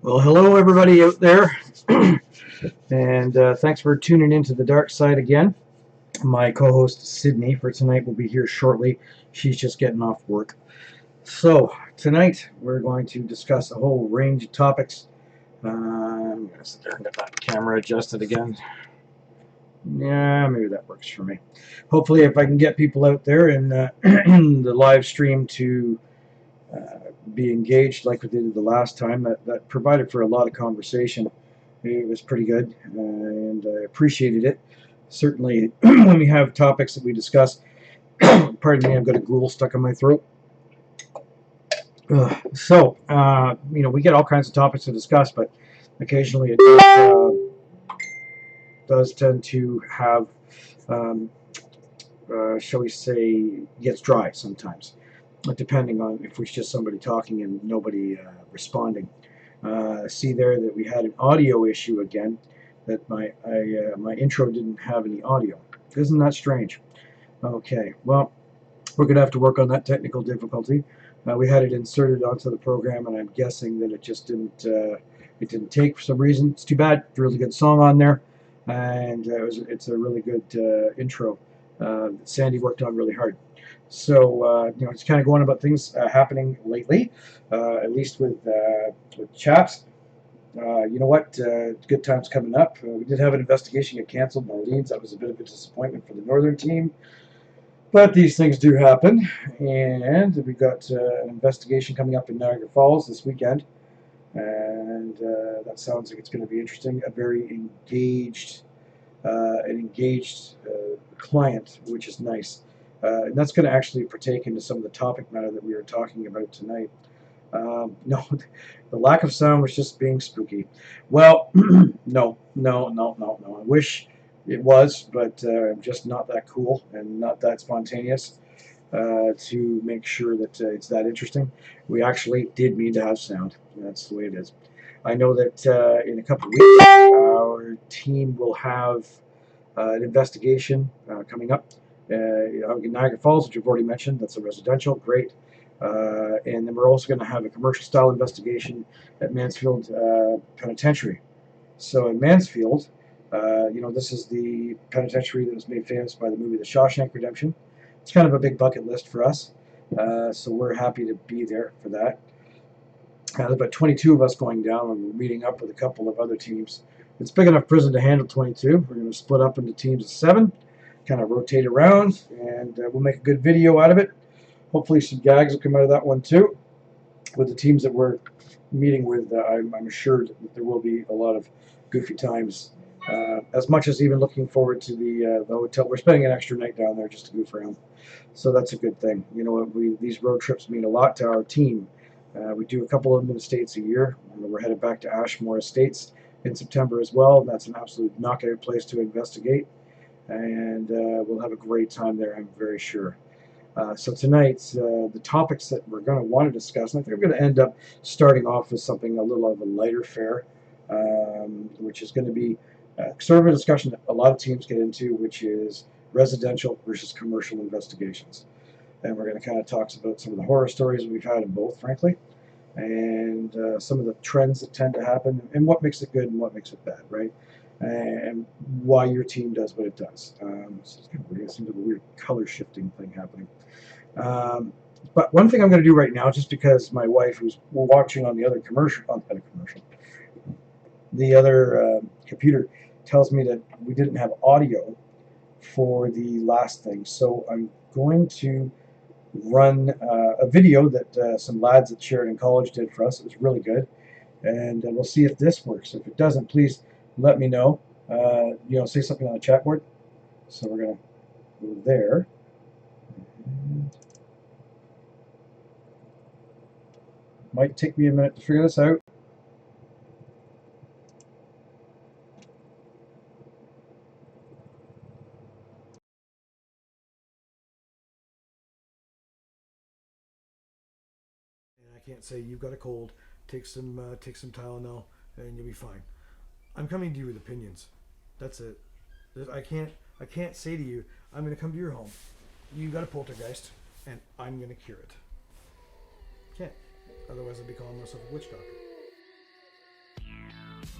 Well, hello everybody out there, and thanks for tuning into the dark side again. My co-host Sydney for tonight will be here shortly. She's just getting off work. So tonight we're going to discuss a whole range of topics. I'm going to sit there and get that camera adjusted again. Yeah, maybe that works for me. Hopefully, if I can get people out there in the live stream to be engaged like we did the last time, that provided for a lot of conversation. It was pretty good, and I appreciated it. Certainly, when we have topics that we discuss, pardon me, I've got a ghoul stuck in my throat. We get all kinds of topics to discuss, but occasionally it does tend to have, um, shall we say, gets dry sometimes, depending on if it's just somebody talking and nobody responding. See there that we had an audio issue again, that my intro didn't have any audio. Isn't that strange? Okay, well, we're going to have to work on that technical difficulty. We had it inserted onto the program, and I'm guessing that it just didn't take for some reason. It's too bad. It's a really good song on there, and it's a really good intro. Sandy worked on really hard. So it's kind of going about things happening lately, at least with CHAPS. You know what? Good times coming up. We did have an investigation get canceled in Orleans. That was a bit of a disappointment for the northern team. But these things do happen. And we've got an investigation coming up in Niagara Falls this weekend. And that sounds like it's going to be interesting. A very engaged, client, which is nice. And that's going to actually partake into some of the topic matter that we were talking about tonight. No, the lack of sound was just being spooky. Well, no. I wish it was, but I'm just not that cool and not that spontaneous to make sure that it's that interesting. We actually did mean to have sound. That's the way it is. I know that in a couple of weeks, our team will have an investigation coming up in Niagara Falls, which we've already mentioned. That's a residential, great. And then we're also going to have a commercial style investigation at Mansfield Penitentiary. So in Mansfield, this is the penitentiary that was made famous by the movie The Shawshank Redemption. It's kind of a big bucket list for us. So we're happy to be there for that. There's about 22 of us going down, and we're meeting up with a couple of other teams. It's a big enough prison to handle 22. We're going to split up into teams of 7, kind of rotate around, and we'll make a good video out of it. Hopefully some gags will come out of that one too. With the teams that we're meeting with, I'm assured that there will be a lot of goofy times. As much as even looking forward to the hotel. We're spending an extra night down there just to goof around. So that's a good thing. You know, these road trips mean a lot to our team. We do a couple of them in the States a year. We're headed back to Ashmore Estates in September as well. That's an absolute knockout place to investigate. And we'll have a great time there, I'm very sure. So tonight, the topics that we're going to want to discuss, and I think I'm going to end up starting off with something a little of a lighter fare, which is going to be sort of a discussion that a lot of teams get into, which is residential versus commercial investigations. And we're going to kind of talk about some of the horror stories we've had in both, frankly, and some of the trends that tend to happen, and what makes it good and what makes it bad, right? And why your team does what it does. So it's kind of weird. It seems like a weird color shifting thing happening. But one thing I'm going to do right now, just because my wife, who's watching on the other the other computer, tells me that we didn't have audio for the last thing. So I'm going to run a video that some lads at Sheridan College did for us. It was really good. And we'll see if this works. If it doesn't, please let me know. Say something on the chat board. So we're going to go there. Might take me a minute to figure this out. And I can't say you've got a cold. Take some Tylenol and you'll be fine. I'm coming to you with opinions. That's it. I can't say to you, I'm going to come to your home. You got a poltergeist, and I'm going to cure it. Can't. Otherwise, I'd be calling myself a witch doctor.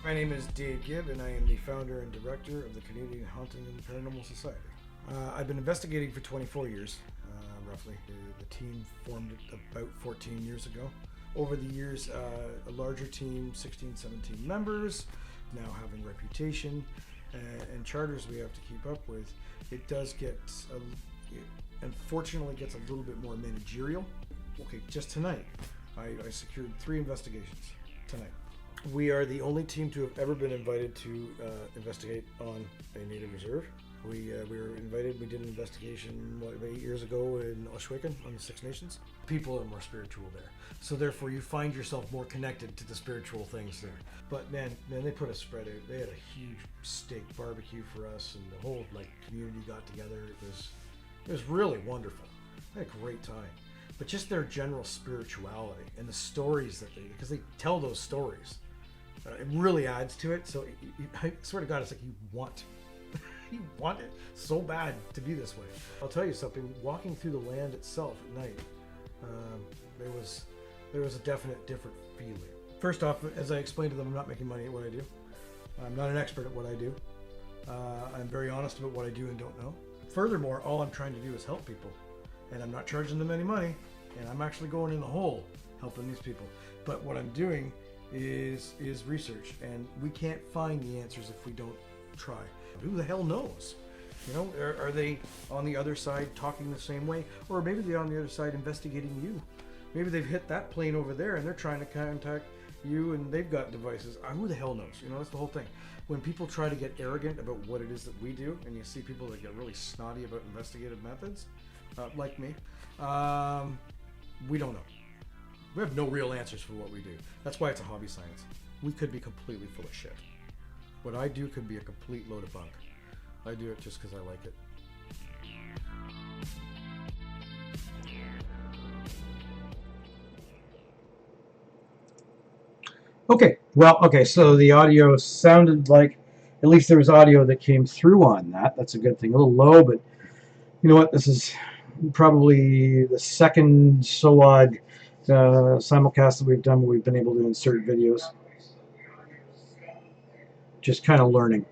My name is Dave Gibb, and I am the founder and director of the Canadian Haunting and Paranormal Society. I've been investigating for 24 years, roughly. The team formed about 14 years ago. Over the years, a larger team, 16, 17 members, now having reputation and charters we have to keep up with. It does get, unfortunately, gets a little bit more managerial. Okay, just tonight, I secured 3 investigations tonight. We are the only team to have ever been invited to investigate on a native reserve. We were invited. We did an investigation about 8 years ago in Ohsweken on the Six Nations. People are more spiritual there, so therefore you find yourself more connected to the spiritual things there. But man, they put a spread out. They had a huge steak barbecue for us, and the whole community got together. It was really wonderful. I had a great time. But just their general spirituality and the stories because they tell those stories. It really adds to it. So I swear to God, it's like you want it so bad to be this way. I'll tell you something. Walking through the land itself at night, there was a definite different feeling. First off, as I explained to them, I'm not making money at what I do. I'm not an expert at what I do. I'm very honest about what I do and don't know. Furthermore, all I'm trying to do is help people, and I'm not charging them any money, and I'm actually going in the hole helping these people. But what I'm doing is research, and we can't find the answers if we don't try. Who the hell knows? You know, are they on the other side talking the same way, or maybe they're on the other side investigating you? Maybe they've hit that plane over there and they're trying to contact you, and they've got devices. Who the hell knows? You know, that's the whole thing. When people try to get arrogant about what it is that we do, and you see people that get really snotty about investigative methods, like me, we don't know. We have no real answers for what we do. That's why it's a hobby science. We could be completely full of shit. What I do could be a complete load of bunk. I do it just because I like it. Okay, so the audio sounded like, at least there was audio that came through on that. That's a good thing. A little low, but you know what? This is probably the second SOAD simulcast that we've done where we've been able to insert videos. Just kind of learning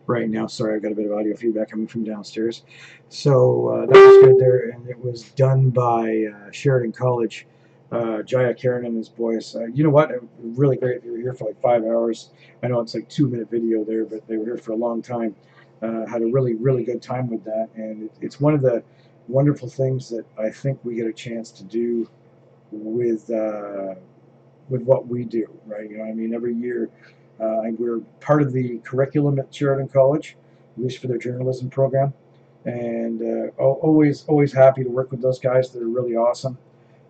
right now. Sorry, I've got a bit of audio feedback coming from downstairs. So that was good there, and it was done by Sheridan College. Jaya Karen and his boys. You know what? Really great. They were here for like 5 hours. I know it's like 2-minute video there, but they were here for a long time. Had a really, really good time with that, and it's one of the wonderful things that I think we get a chance to do with what we do, right? You know, I mean, every year we're part of the curriculum at Sheridan College, at least for their journalism program, and always happy to work with those guys. They're really awesome.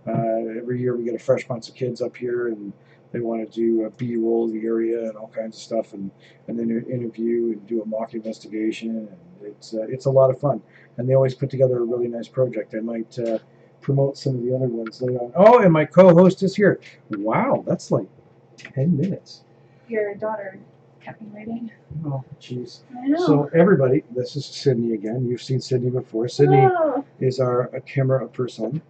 Every year we get a fresh bunch of kids up here, and they want to do a B-roll of the area and all kinds of stuff, and then interview and do a mock investigation, and it's a lot of fun. And they always put together a really nice project. I might promote some of the other ones later on. Oh, and my co-host is here. Wow, that's like 10 minutes. Your daughter kept me waiting. Oh, jeez. I know. So everybody, this is Sydney again. You've seen Sydney before. Sydney is our camera person.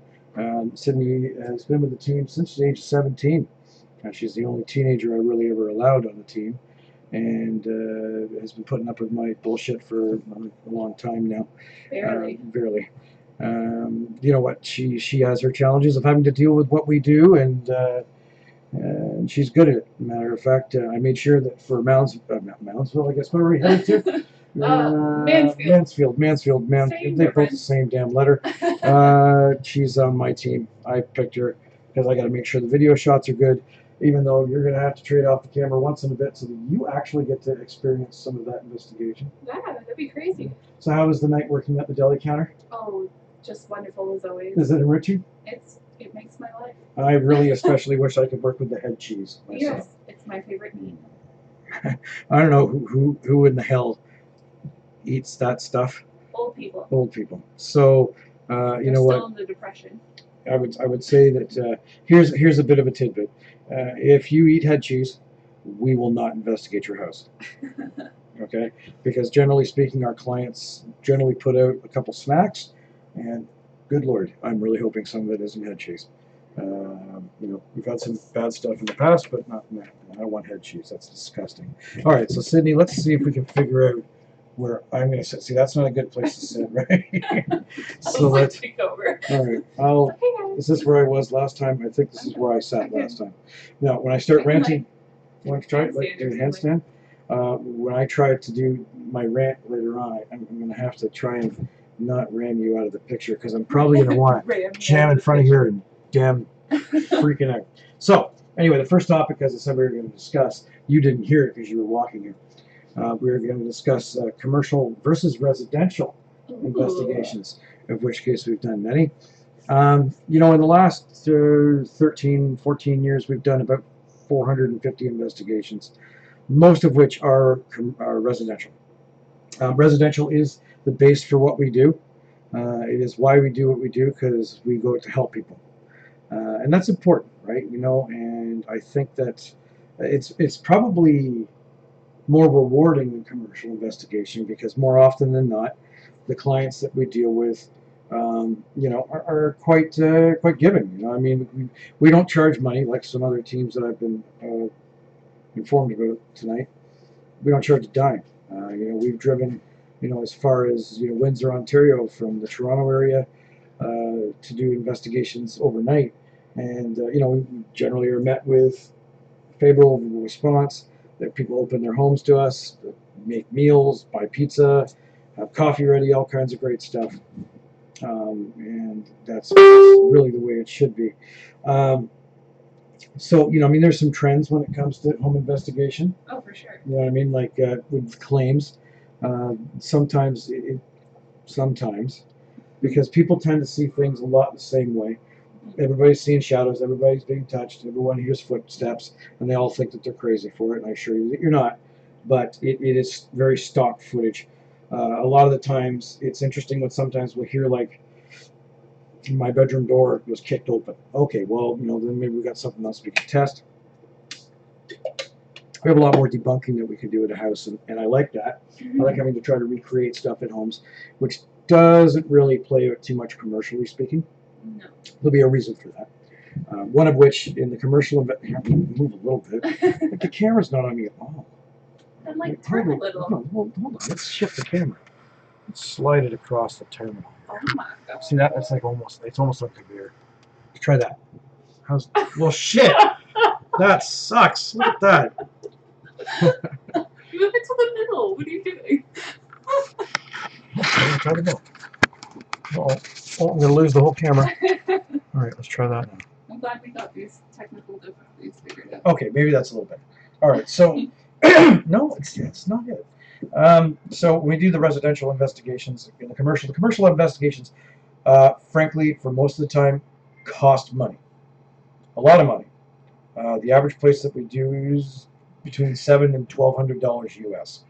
Sydney has been with the team since the age of 17. She's the only teenager I really ever allowed on the team, and has been putting up with my bullshit for a long time now. Barely. You know what? She has her challenges of having to deal with what we do, and she's good at it. Matter of fact, I made sure that for Moundsville, I guess, where are we headed to? Mansfield. They both the same damn letter. She's on my team. I picked her because I got to make sure the video shots are good, even though you're going to have to trade off the camera once in a bit so that you actually get to experience some of that investigation. Yeah, that'd be crazy. So how was the night working at the deli counter? Oh, just wonderful as always. Is it enriching? It makes my life. I really especially wish I could work with the head cheese myself. Yes, it's my favorite meat. I don't know who in the hell eats that stuff. Old people. Old people. So you know what? Still in the depression. I would say that here's a bit of a tidbit. If you eat head cheese, we will not investigate your house. Okay? Because generally speaking, our clients generally put out a couple snacks, and good Lord, I'm really hoping some of it isn't head cheese. You know, we've had some bad stuff in the past, but not. No, I don't want head cheese. That's disgusting. All right, so Sydney, let's see if we can figure out where I'm going to sit. See, that's not a good place to sit, right? So let's. Take over. All right, I'll. Okay, guys. Is this where I was last time? I think this is where I sat last time. Now, when I start ranting, you want to try it? Like do a handstand? When I try to do my rant later on, I'm going to have to try and not ram you out of the picture because I'm probably going to want to jam in front of here and damn freaking out. So, anyway, the first topic, as I said, we were going to discuss, you didn't hear it because you were walking here. We were going to discuss commercial versus residential investigations, of which case we've done many. You know, in the last 13, 14 years, we've done about 450 investigations, most of which are residential. Residential is the base for what we do. It is why we do what we do, because we go to help people. And that's important, right? You know, and I think that it's probably more rewarding than commercial investigation because more often than not, the clients that we deal with, you know, are quite giving. You know, I mean, we don't charge money like some other teams that I've been informed about tonight. We don't charge a dime. You know, we've driven, you know, as far as Windsor, Ontario, from the Toronto area to do investigations overnight, and you know, we generally are met with favorable response. That people open their homes to us, make meals, buy pizza, have coffee ready, all kinds of great stuff, and that's really the way it should be. So, you know, I mean, there's some trends when it comes to home investigation. Oh, for sure. You know what I mean? Like with claims, sometimes, because people tend to see things a lot the same way. Everybody's seeing shadows, everybody's being touched, everyone hears footsteps, and they all think that they're crazy for it, and I assure you that you're not. But it is very stock footage. A lot of the times, it's interesting when sometimes we'll hear, like, my bedroom door was kicked open. Okay, well, you know, then maybe we got something else we can test. We have a lot more debunking that we can do at a house, and I like that. I like having to try to recreate stuff at homes, which doesn't really play out too much commercially speaking. No. There'll be a reason for that. One of which, in the commercial, move a little bit. Like the camera's not on me at all. I'm like, turn a little. Hold on. Let's shift the camera. Let's slide it across the terminal. Oh my god. See that? That's like it's almost like a beer. Let's try that. Well, shit. That sucks. Look at that. Move it to the middle. What are you doing? Okay, try the middle. Oh, I'm gonna lose the whole camera. All right, let's try that now. I'm glad we got these technical difficulties figured out. Okay, maybe that's a little better. All right, so no, it's not it. So when we do the residential investigations in the commercial investigations, frankly, for most of the time, cost money, a lot of money. The average place that we do is between $700 and $1,200 US.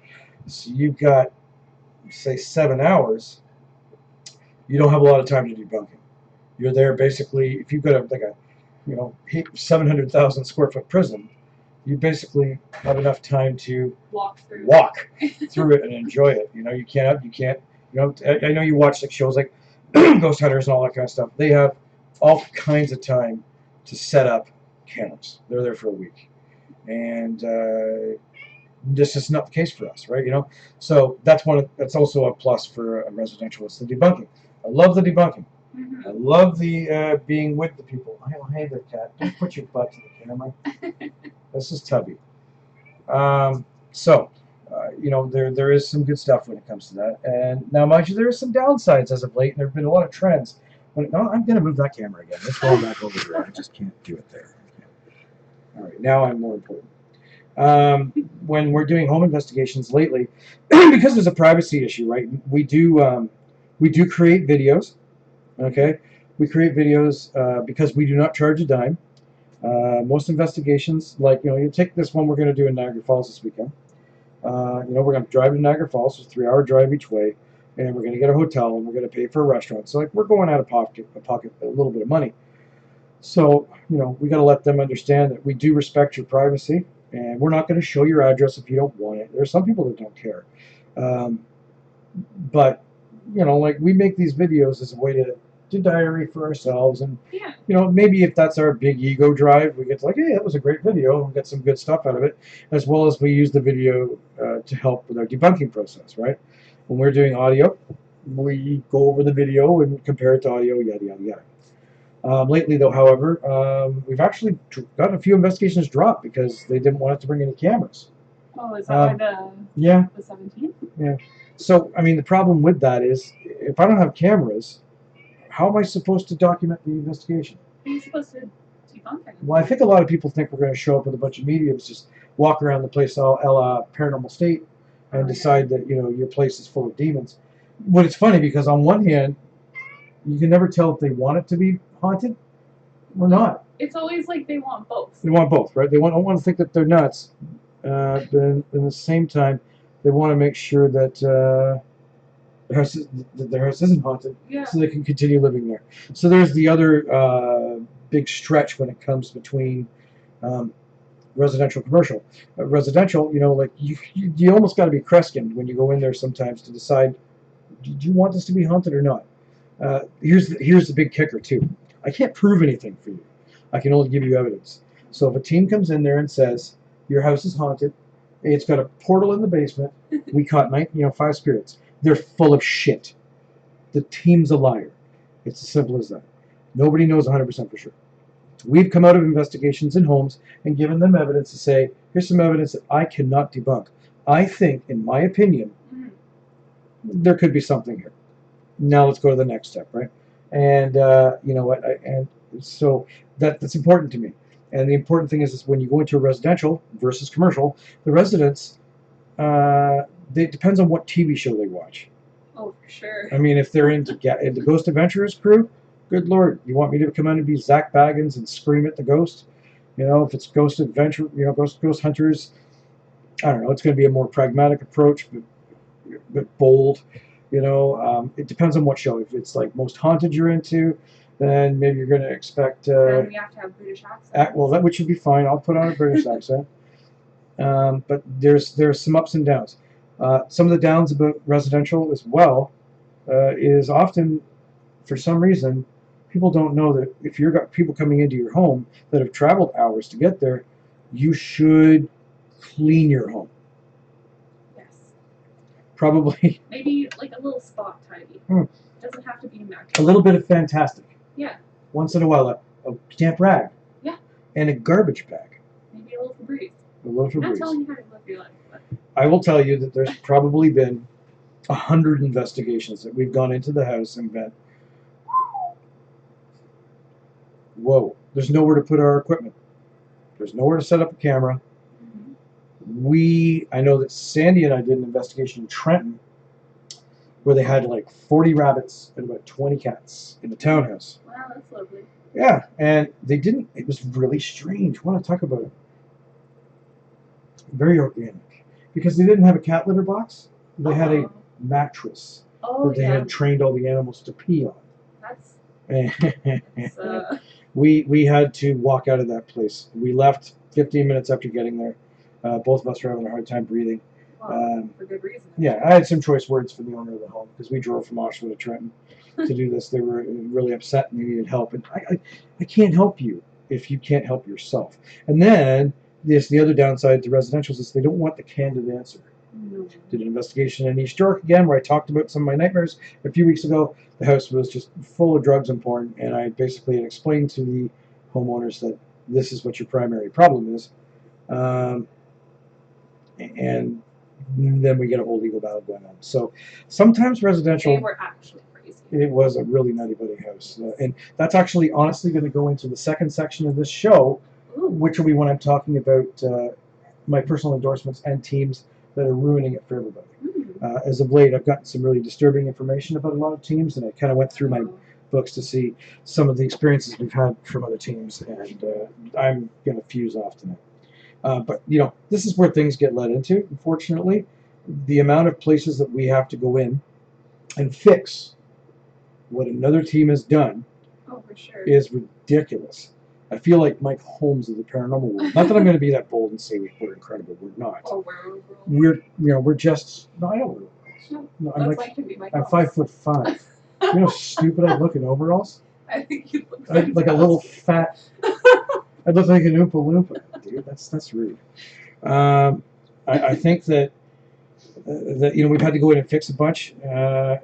So you've got, say, 7 hours. You don't have a lot of time to do debunking. You're there basically. If you've got a 700,000 square foot prison, you basically have enough time to walk through it and enjoy it. You know, you can't. You know, I know you watch like shows like Ghost Hunters and all that kind of stuff. They have all kinds of time to set up cameras. They're there for a week, and this is not the case for us, right? You know, so that's also a plus for a residential. It's the debunking. I love the debunking. I love the being with the people. Oh, hey there, cat. Don't put your butt to the camera. This is Tubby. You know, there is some good stuff when it comes to that. And now, mind you, there are some downsides as of late, and there have been a lot of trends. I'm going to move that camera again. Let's go back over here. I just can't do it there. All right, now I'm more important. When we're doing home investigations lately, because there's a privacy issue, right? We do create videos. Okay, we create videos because we do not charge a dime. Most investigations, like, you know, you take this one we're going to do in Niagara Falls this weekend. You know, we're going to drive to Niagara Falls, it's a 3-hour drive each way, and we're going to get a hotel, and we're going to pay for a restaurant. So, like, we're going out of pocket a little bit of money. So, you know, we got to let them understand that we do respect your privacy, and we're not going to show your address if you don't want it. There are some people that don't care, but you know, like, we make these videos as a way to to diary for ourselves, and Yeah. maybe if that's our big ego drive, we get to like, hey, that was a great video, and get some good stuff out of it, as well as we use the video to help with our debunking process, right? When we're doing audio, we go over the video and compare it to audio, yada yada yada. Lately, though, however, we've actually gotten a few investigations dropped because they didn't want us to bring any cameras. Oh, is that why Yeah. the 17th? Yeah. So, I mean, the problem with that is, if I don't have cameras, how am I supposed to document the investigation? Are you supposed to debunk it? Well, I think a lot of people think we're going to show up with a bunch of mediums, just walk around the place a la Paranormal State, and decide that your place is full of demons. But it's funny because on one hand, you can never tell if they want it to be haunted or not. It's always like they want both. They want both, right? They don't want to think that they're nuts, but in the same time, they want to make sure that their house isn't haunted, Yeah. so they can continue living there. So there's the other big stretch when it comes between residential and commercial. Residential, like you almost got to be Kreskin when you go in there sometimes to decide, do you want this to be haunted or not? Here's the big kicker too. I can't prove anything for you. I can only give you evidence. So if a team comes in there and says your house is haunted, it's got a portal in the basement, we caught 5 spirits, they're full of shit. The team's a liar. It's as simple as that. Nobody knows 100% for sure. We've come out of investigations in homes and given them evidence to say, here's some evidence that I cannot debunk. I think, in my opinion, there could be something here. Now let's go to the next step, right? And you know what? And so that's important to me. And the important thing is when you go into a residential versus commercial, the residents, it depends on what TV show they watch. Oh, for sure. I mean, if they're into the Ghost Adventurers crew, good Lord, you want me to come in and be Zach Baggins and scream at the ghost? If it's Ghost Adventure, Ghost Hunters, I don't know. It's going to be a more pragmatic approach, but bold. It depends on what show. If it's like Most Haunted you're into, then maybe you're going to expect. Then we have to have British accents. Well, which would be fine. I'll put on a British accent. But there's some ups and downs. Some of the downs about residential as well is often, for some reason, people don't know that if you've got people coming into your home that have traveled hours to get there, you should clean your home. Yes. Probably. Maybe like a little spot tidy. Doesn't have to be immaculate. A little bit of fantastic. Yeah. Once in a while, a damp rag. Yeah. And a garbage bag. Maybe a little Febreze. A little Febreze. I'm not telling you how to live your life, but I will tell you that there's probably been 100 investigations that we've gone into the house and been, whoa, there's nowhere to put our equipment. There's nowhere to set up a camera. I know that Sandy and I did an investigation in Trenton where they had like 40 rabbits and about 20 cats in the townhouse. wow, that's lovely. Yeah, and they didn't, it was really strange. I want to talk about it. Very organic. Because they didn't have a cat litter box. They had a mattress that they had trained all the animals to pee on. That's we had to walk out of that place. We left 15 minutes after getting there. Both of us were having a hard time breathing. for good reason. Yeah, I had some choice words for the owner of the home because we drove from Oshawa to Trenton to do this. They were really upset and they needed help. And I can't help you if you can't help yourself. And then the other downside to residentials is they don't want the candid answer. No. Did an investigation in East York again where I talked about some of my nightmares a few weeks ago. The house was just full of drugs and porn, and I basically had explained to the homeowners that this is what your primary problem is. And then we get a whole legal battle going on. So sometimes residential... They were actually crazy. It was a really nutty-buddy house. And that's actually honestly going to go into the second section of this show, which will be when I'm talking about my personal endorsements and teams that are ruining it for everybody. As of late, I've gotten some really disturbing information about a lot of teams, and I kind of went through my books to see some of the experiences we've had from other teams, and I'm going to fuse off tonight. But, you know, this is where things get led into, unfortunately. The amount of places that we have to go in and fix what another team has done for sure. is ridiculous. I feel like Mike Holmes of the paranormal world. Not that I'm going to be that bold and say we're incredible. We're not. We're just. No, I don't. No, No, that's like can be my I'm 5'5". You know how stupid I look in overalls? I think you look Like a little fat. I look like an Oompa Loompa, dude. That's rude. I think that we've had to go in and fix a bunch.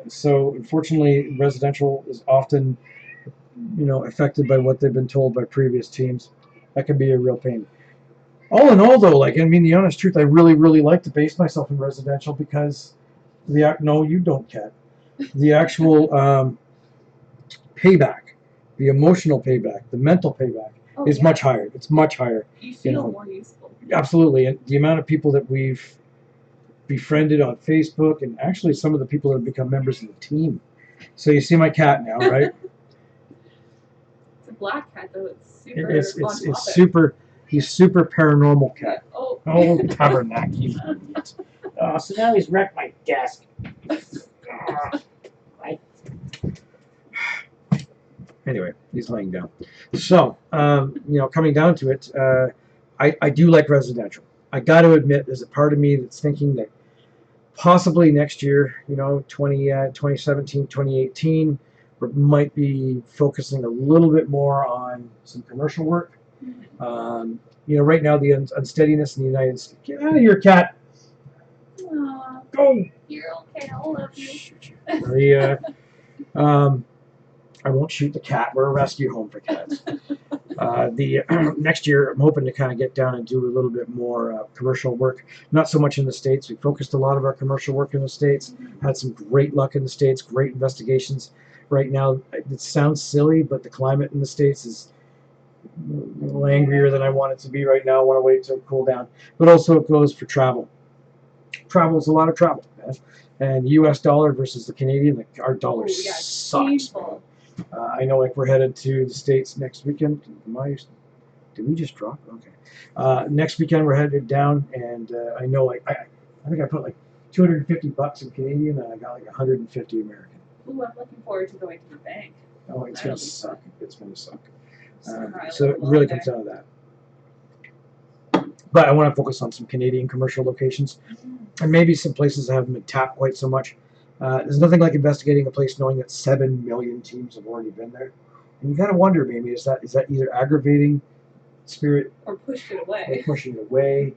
So unfortunately, residential is often affected by what they've been told by previous teams. That can be a real pain. All in all, though, the honest truth, I really, really like to base myself in residential because no, you don't, Kat. The actual payback, the emotional payback, the mental payback is much higher. It's much higher. You feel more useful. Absolutely, and the amount of people that we've befriended on Facebook, and actually some of the people that have become members of the team. So you see my cat now, right? It's a black cat, though. It's super it's super. He's super paranormal cat. Oh, Tabernacle. So now he's wrecked my desk. Anyway, he's laying down. So, coming down to it, I do like residential. I got to admit, there's a part of me that's thinking that possibly next year, 2017, 2018, we might be focusing a little bit more on some commercial work. Right now, the unsteadiness in the United States. Get out of here, cat. Aww, Go. you're okay. I'll love you. I won't shoot the cat. We're a rescue home for cats. The next year, I'm hoping to kind of get down and do a little bit more commercial work. Not so much in the States. We focused a lot of our commercial work in the States. Had some great luck in the States. Great investigations. Right now, it sounds silly, but the climate in the States is a little angrier than I want it to be right now. I want to wait till it cool down. But also, it goes for travel. Travel is a lot of travel, man. And U.S. dollar versus the Canadian, our dollar sucks. I know, we're headed to the States next weekend. Did we just drop? Okay. Next weekend we're headed down, and I know, I think I put like $250 in Canadian, and I got like 150 American. Ooh, I'm looking forward to going to the bank. Oh, it's gonna suck. It's gonna suck. So it really comes down to that. But I want to focus on some Canadian commercial locations, and maybe some places that haven't been tapped quite so much. There's nothing like investigating a place knowing that 7 million teams have already been there, and you got to wonder, maybe is that either aggravating spirit or pushing it away,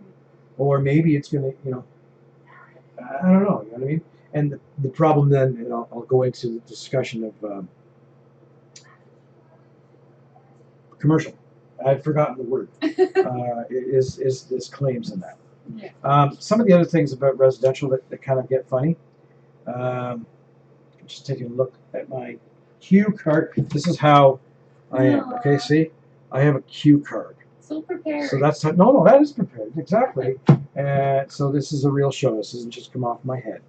or maybe it's gonna, I don't know. You know what I mean? And the problem then, I'll go into the discussion of commercial. I've forgotten the word. Is claims in that. Yeah. Some of the other things about residential that kind of get funny. Just taking a look at my cue card. This is how I am. Okay, see, I have a cue card. So prepared. So that's no, that is prepared exactly. And so this is a real show. This doesn't just come off my head.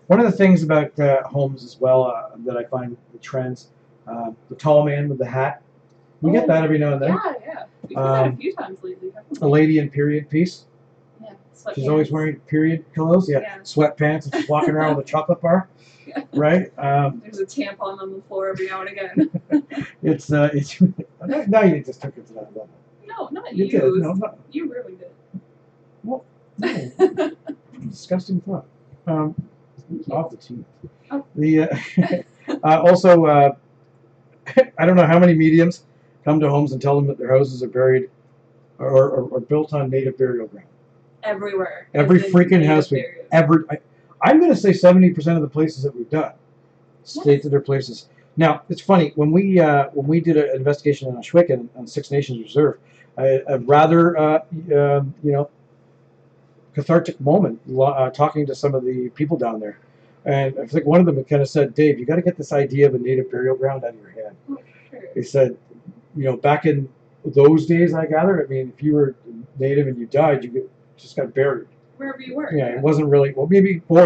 One of the things about homes as well that I find the trends, the tall man with the hat. We get that every now and then. Yeah. We've had that a few times lately. A lady in period piece. Yeah. She's always wearing period clothes. Yeah. Sweatpants and she's walking around with a chocolate bar. Yeah. Right. There's a tampon on the floor every now and again. it's now you just took it to that level. No, not you. You did. No, not. You really did. Well, no. Disgusting thought. Off the teeth. Oh. The also I don't know how many mediums come to homes and tell them that their houses are buried or built on native burial ground. Everywhere. Every freaking house I'm going to say 70% of the places that we've done state that they're places. Now, it's funny, when we did an investigation on Ashwick on Six Nations Reserve, a rather cathartic moment talking to some of the people down there. And I think one of them kind of said, Dave, you got to get this idea of a native burial ground out of your head. Oh, sure. He said, back in those days, I gather, if you were native and you died, you just got buried. Wherever you were. Yeah, it wasn't really, or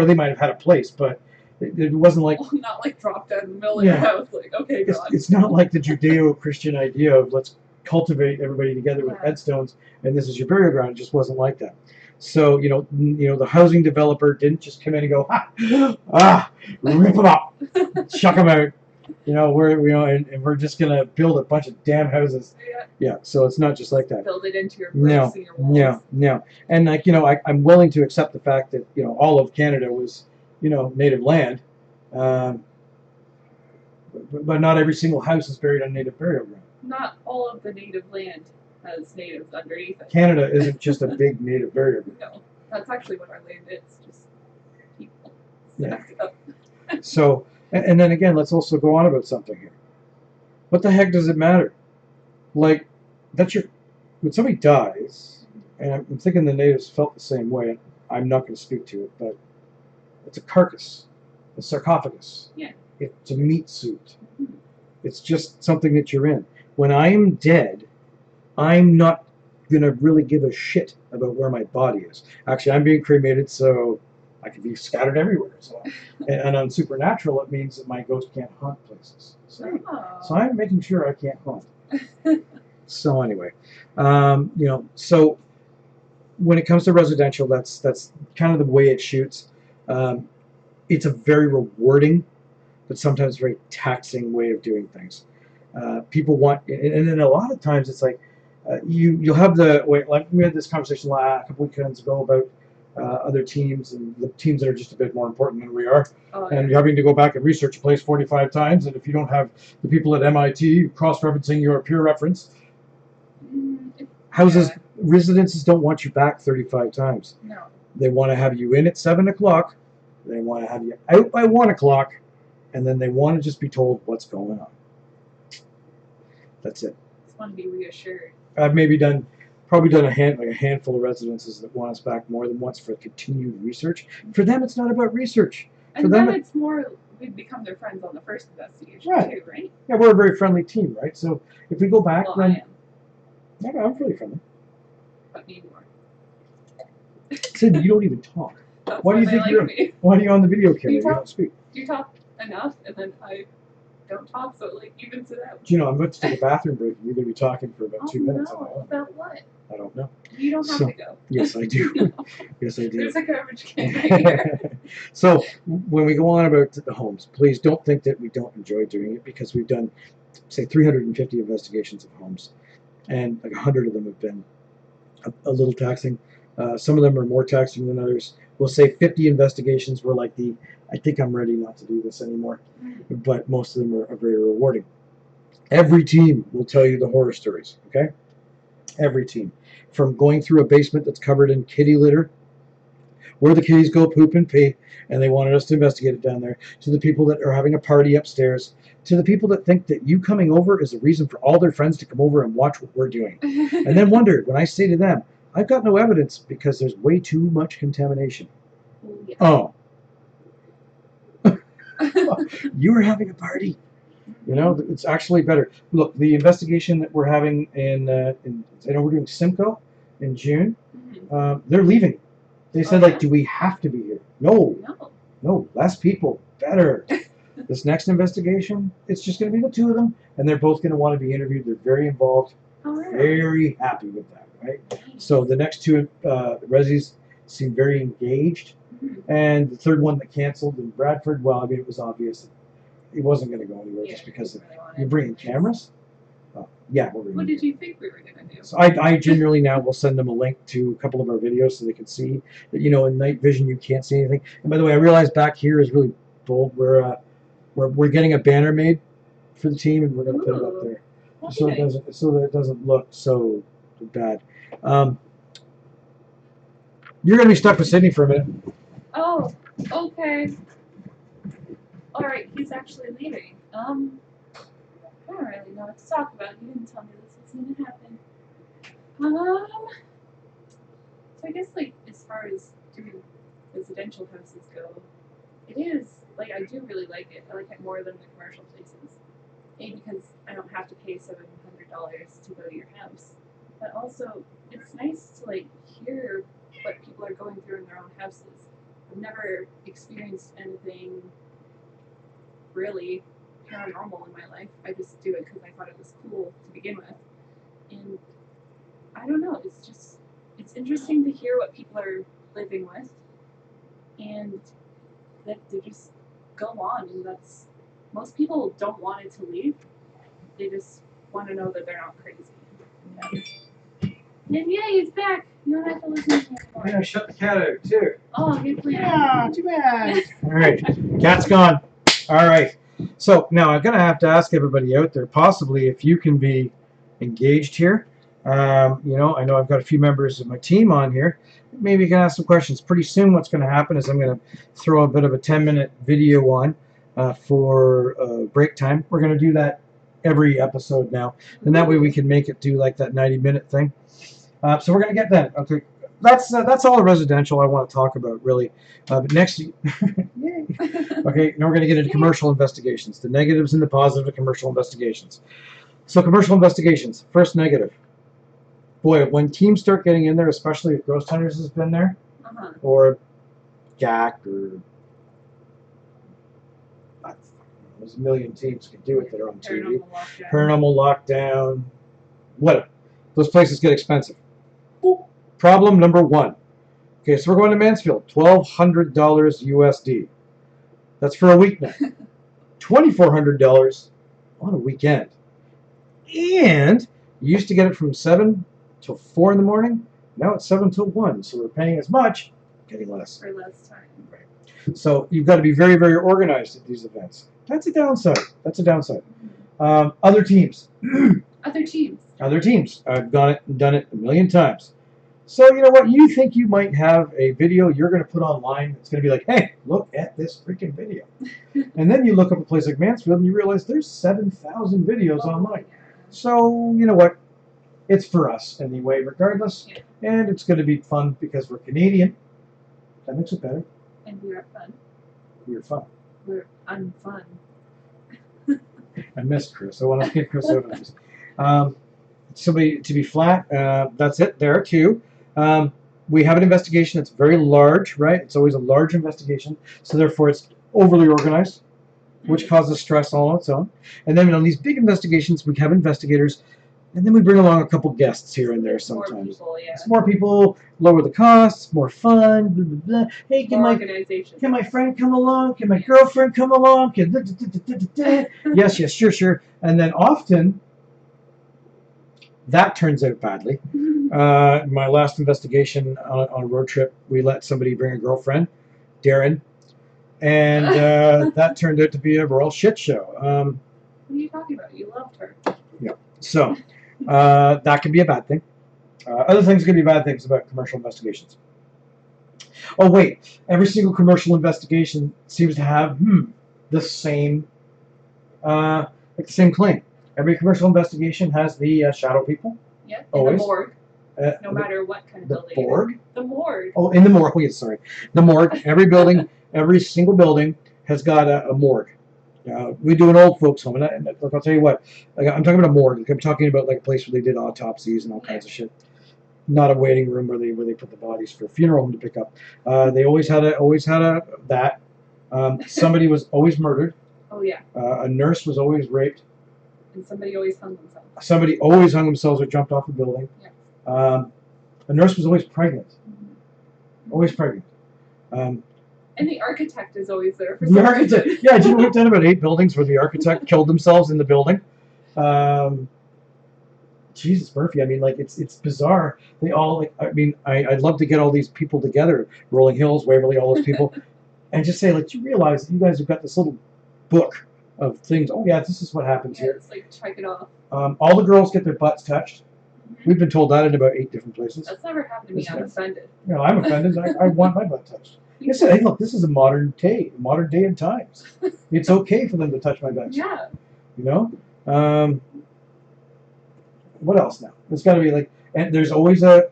they might have had a place, but it wasn't like... Well, not like dropped out in the middle of your house, like, okay, God. It's not like the Judeo-Christian idea of let's cultivate everybody together with headstones and this is your burial ground. It just wasn't like that. So, the housing developer didn't just come in and go, rip them up, chuck them out. We're just gonna build a bunch of damn houses. Yeah. So it's not just like that. Build it into your bricks and your walls. No. And I'm willing to accept the fact that all of Canada was native land, But not every single house is buried on native burial ground. Not all of the native land has natives underneath it. Canada isn't just a big native burial ground. No, that's actually what our land is. Just people Yeah. stacked up. So, and then again, let's also go on about something here. What the heck does it matter? Like, when somebody dies, and I'm thinking the natives felt the same way. I'm not going to speak to it, but it's a carcass, a sarcophagus. Yeah. It's a meat suit. It's just something that you're in. When I'm dead, I'm not going to really give a shit about where my body is. Actually, I'm being cremated, so I can be scattered everywhere. So, and on Supernatural, it means that my ghost can't haunt places. So I'm making sure I can't haunt. So anyway, so when it comes to residential, that's kind of the way it shoots. It's a very rewarding, but sometimes very taxing way of doing things. People want, and then a lot of times it's like you'll have like we had this conversation a couple weekends ago about other teams and the teams that are just a bit more important than we are, and you're having to go back and research a place 45 times, and if you don't have the people at MIT cross-referencing your peer reference, residences don't want you back 35 times. No. They want to have you in at 7 o'clock. They want to have you out by 1 o'clock, and then they want to just be told what's going on. That's it. Just want to be reassured. I've probably done a handful of residences that want us back more than once for continued research. For them, it's not about research. And then it's more we've become their friends on the first investigation too, right? Yeah, we're a very friendly team, right? So if we go back, I am. Yeah, I'm really friendly. But need more. Sid, you don't even talk. That's Why do you think why are you on the video camera? You don't speak. You talk enough, and then I don't talk, so it evens it out. I'm about to take a bathroom break, and you're going to be talking for about 2 minutes. No, about what? I don't know. You don't have to go. Yes, I do. Yes, I do. There's a garbage can right here. So when we go on about the homes, please don't think that we don't enjoy doing it, because we've done, say, 350 investigations of homes, and like 100 of them have been a little taxing. Some of them are more taxing than others. We'll say 50 investigations were like I think I'm ready not to do this anymore. But most of them are very rewarding. Every team will tell you the horror stories, okay? Every team. From going through a basement that's covered in kitty litter, where the kitties go poop and pee, and they wanted us to investigate it down there, to the people that are having a party upstairs, to the people that think that you coming over is a reason for all their friends to come over and watch what we're doing. And then wonder, when I say to them, I've got no evidence because there's way too much contamination. Yeah. Oh. You were having a party. It's actually better. Look, the investigation that we're having I know we're doing Simcoe in June. They're leaving. They said, do we have to be here? No, less people, better. This next investigation, it's just going to be the two of them, and they're both going to want to be interviewed. They're very involved, very happy with that, right? So the next two resis seem very engaged, and the third one that canceled in Bradford, well, I mean, it was obvious it wasn't going to go anywhere just because you're bringing cameras. Yeah, we're What did you think we were going to do? So I generally now will send them a link to a couple of our videos so they can see that, in night vision you can't see anything. And by the way, I realize back here is really bold. We're getting a banner made for the team, and we're going to put it up there so that it doesn't look so bad. You're going to be stuck with Sydney for a minute. Oh, okay. All right, he's actually leaving. I don't really know what to talk about. You didn't tell me this was going to happen. So I guess, as far as doing residential houses go, it is, I do really like it. I like it more than the commercial places. A, because I don't have to pay $700 to go to your house. But also, it's nice to, hear what people are going through in their own houses. I've never experienced anything really paranormal in my life. I just do it because I thought it was cool to begin with. And I don't know, it's interesting to hear what people are living with, and that they just go on, and most people don't want it to leave. They just want to know that they're not crazy. And yay, he's back! You don't have to listen to him anymore. Yeah, shut the cat out too. Oh, good plan. Yeah, too bad. All right, cat's gone. All right. So now I'm going to have to ask everybody out there, possibly if you can be engaged here. You know I've got a few members of my team on here. Maybe you can ask some questions. Pretty soon what's going to happen is I'm going to throw a bit of a 10-minute video on for break time. We're going to do that every episode now, and that way we can make it do like that 90-minute thing. So we're going to get that. Okay, that's all the residential I want to talk about, really. But next, yay. Okay, now we're going to get into commercial investigations, the negatives and the positive of commercial investigations. So commercial investigations, first negative. Boy, when teams start getting in there, especially if Ghost Hunters has been there, or Jack, or there's a million teams can do it that are on TV. Paranormal Lockdown, what? Those places get expensive. Problem number one. Okay, so we're going to Mansfield, $1,200 USD. That's for a weeknight. $2,400 on a weekend. And you used to get it from 7 till 4 in the morning. Now it's 7 till 1. So we're paying as much, getting less. For less time. Right. So you've got to be very, very organized at these events. That's a downside. That's a downside. Other teams. Other teams. Other teams. I've done it a million times. So you know what? You think you might have a video you're going to put online. It's going to be like, hey, look at this freaking video. And then you look up a place like Mansfield and you realize there's 7,000 videos online. So you know what? It's for us anyway, regardless. Yeah. And it's going to be fun because we're Canadian. That makes it better. And we are fun. We're fun. We're unfun. I missed Chris. I want to get Chris out of this. Somebody to be flat. That's it. There too. We have an investigation that's very large, right? It's always a large investigation, so therefore it's overly organized, which causes stress all on its own. And then on these big investigations, we have investigators, and then we bring along a couple guests here and there sometimes. More people, yeah. It's more people, lower the costs, more fun, blah, blah, blah. Hey, can my friend come along? Can my girlfriend come along? Yes, sure. And then often, that turns out badly. My last investigation on a road trip, we let somebody bring a girlfriend, Darren, and that turned out to be a real shit show. What are you talking about? You loved her. Yeah. So that could be a bad thing. Other things can be bad things about commercial investigations. Oh wait, every single commercial investigation seems to have the same claim. Every commercial investigation has the shadow people. Yeah, always. The morgue. No matter what kind of building. The morgue? The morgue. Oh, in the morgue. Oh, yes, sorry. The morgue. Every building, every single building has got a morgue. We do an old folks home, and look, I'll tell you what. Like, I'm talking about a morgue. I'm talking about like a place where they did autopsies and all kinds of shit. Not a waiting room where they put the bodies for a funeral home to pick up. They always had that. Somebody was always murdered. Oh yeah. A nurse was always raped. And somebody always hung themselves. Somebody always hung themselves or jumped off a building. Yeah. A nurse was always pregnant. Always pregnant. And the architect is always there for the architect. Yeah, didn't we've done about 8 buildings where the architect killed themselves in the building. Jesus, Murphy. I mean, like it's bizarre. They all like. I mean, I'd love to get all these people together, Rolling Hills, Waverly, all those people, and just say, like, you realize that you guys have got this little book of things. Oh yeah, this is what happens here. It's like check it off. All the girls get their butts touched. We've been told that in about 8 different places. That's never happened to me. I'm offended. You know, I'm offended. I want my butt touched. They said, hey, look, this is a modern day in times. It's okay for them to touch my butt. Yeah. You know? What else now? It's got to be like, and there's always a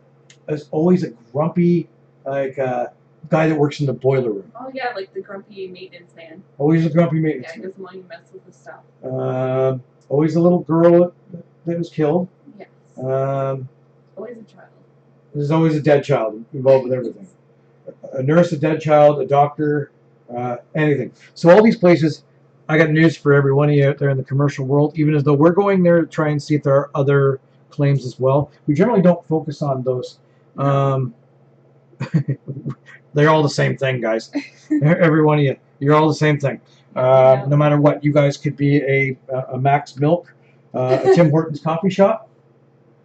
grumpy, like, guy that works in the boiler room. Oh yeah, like the grumpy maintenance man. Always a grumpy maintenance man. Yeah, he doesn't want you to mess with his stuff. Always a little girl that was killed. Yes. Always a child. There's always a dead child involved with everything. A nurse, a dead child, a doctor, anything. So all these places, I got news for every one of you out there in the commercial world, even as though we're going there to try and see if there are other claims as well. We generally don't focus on those. They're all the same thing, guys. Every one of you. You're all the same thing. No matter what, you guys could be a Max Milk, a Tim Hortons coffee shop.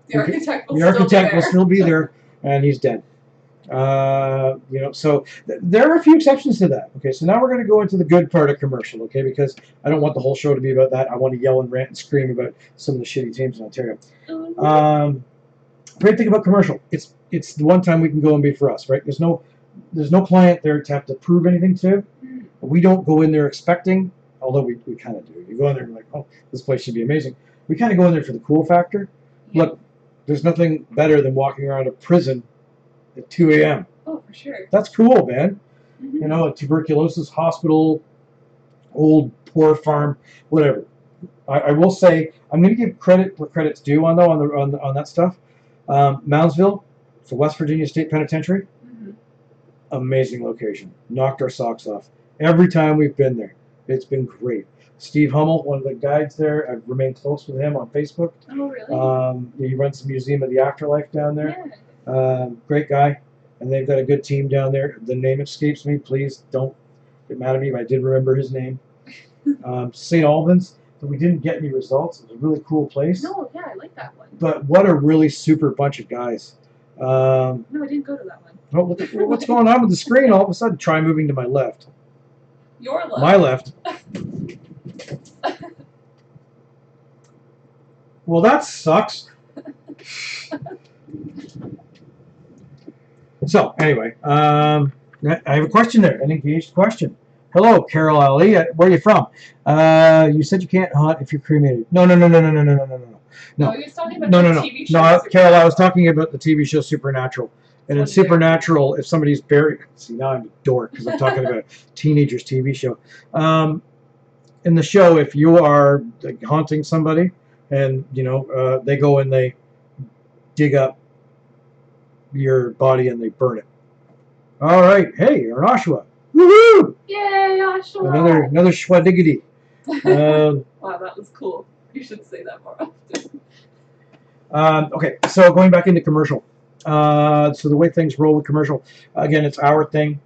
The architect will still be there, and he's dead. So there are a few exceptions to that. Okay, so now we're going to go into the good part of commercial. Okay, because I don't want the whole show to be about that. I want to yell and rant and scream about some of the shitty teams in Ontario. Great thing about commercial, it's the one time we can go and be for us, right? There's no client there to have to prove anything to. We don't go in there expecting, although we kind of do. You go in there and like, oh, this place should be amazing. We kind of go in there for the cool factor. Yeah. Look, there's nothing better than walking around a prison at 2 a.m. Oh, for sure. That's cool, man. Mm-hmm. You know, a tuberculosis hospital, old poor farm, whatever. I will say I'm going to give credit where credit's due on that stuff. Moundsville, it's a West Virginia State Penitentiary. Mm-hmm. Amazing location. Knocked our socks off every time we've been there. It's been great. Steve Hummel, one of the guides there, I've remained close with him on Facebook. Oh, really? He runs the Museum of the Afterlife down there. Yeah. Great guy. And they've got a good team down there. The name escapes me. Please don't get mad at me, but I did remember his name. St. Albans, but we didn't get any results. It was a really cool place. No, yeah, I like that one. But what a really super bunch of guys. No, I didn't go to that one. Oh, what's going on with the screen? All of a sudden, try moving to my left. Your left. My left. Well, that sucks. So, anyway, I have a question there, an engaged question. Hello, Carol Ali. Where are you from? You said you can't hunt if you're cremated. No. No, he was talking about the TV show. No, Carol, I was talking about the TV show Supernatural. And in Supernatural, if somebody's buried... See, now I'm a dork because I'm talking about a teenager's TV show. In the show, if you are like, haunting somebody and, they go and they dig up your body and they burn it. All right. Hey, you're an Oshawa. Woohoo! Yay, Oshawa! Another schwadiggity. Wow, that was cool. You should say that more often. Okay, so going back into commercial. So the way things roll with commercial, again, it's our thing.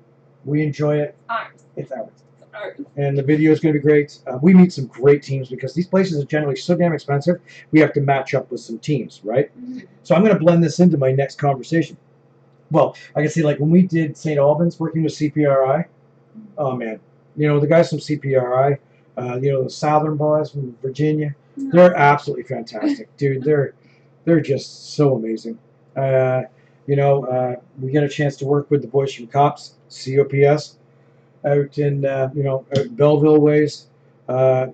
We enjoy it. Ours. It's ours. It's ours. And the video is going to be great. We meet some great teams because these places are generally so damn expensive. We have to match up with some teams, right? Mm-hmm. So I'm going to blend this into my next conversation. Well, I can see like when we did St. Albans working with CPRI. Oh man, the guys from CPRI, the Southern boys from Virginia, they're absolutely fantastic, dude. They're just so amazing. We get a chance to work with the boys from COPS, out in out Belleville ways. A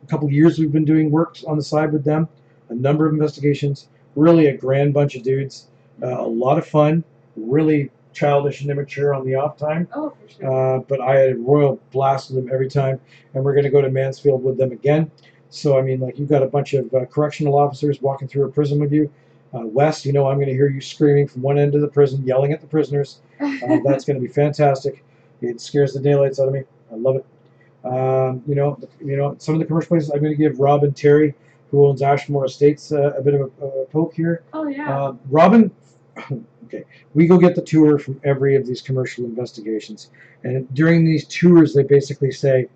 couple of years we've been doing work on the side with them, a number of investigations. Really a grand bunch of dudes, a lot of fun, really childish and immature on the off time. Oh, for sure. But I had a royal blast with them every time, and we're going to go to Mansfield with them again. So, I mean, like, you've got a bunch of correctional officers walking through a prison with you. Wes, I'm going to hear you screaming from one end of the prison, yelling at the prisoners. That's going to be fantastic. It scares the daylights out of me. I love it. Some of the commercial places, I'm going to give Rob and Terry, who owns Ashmore Estates, a bit of a poke here. Oh, yeah. Robin... Okay, we go get the tour from every of these commercial investigations, and during these tours, they basically say,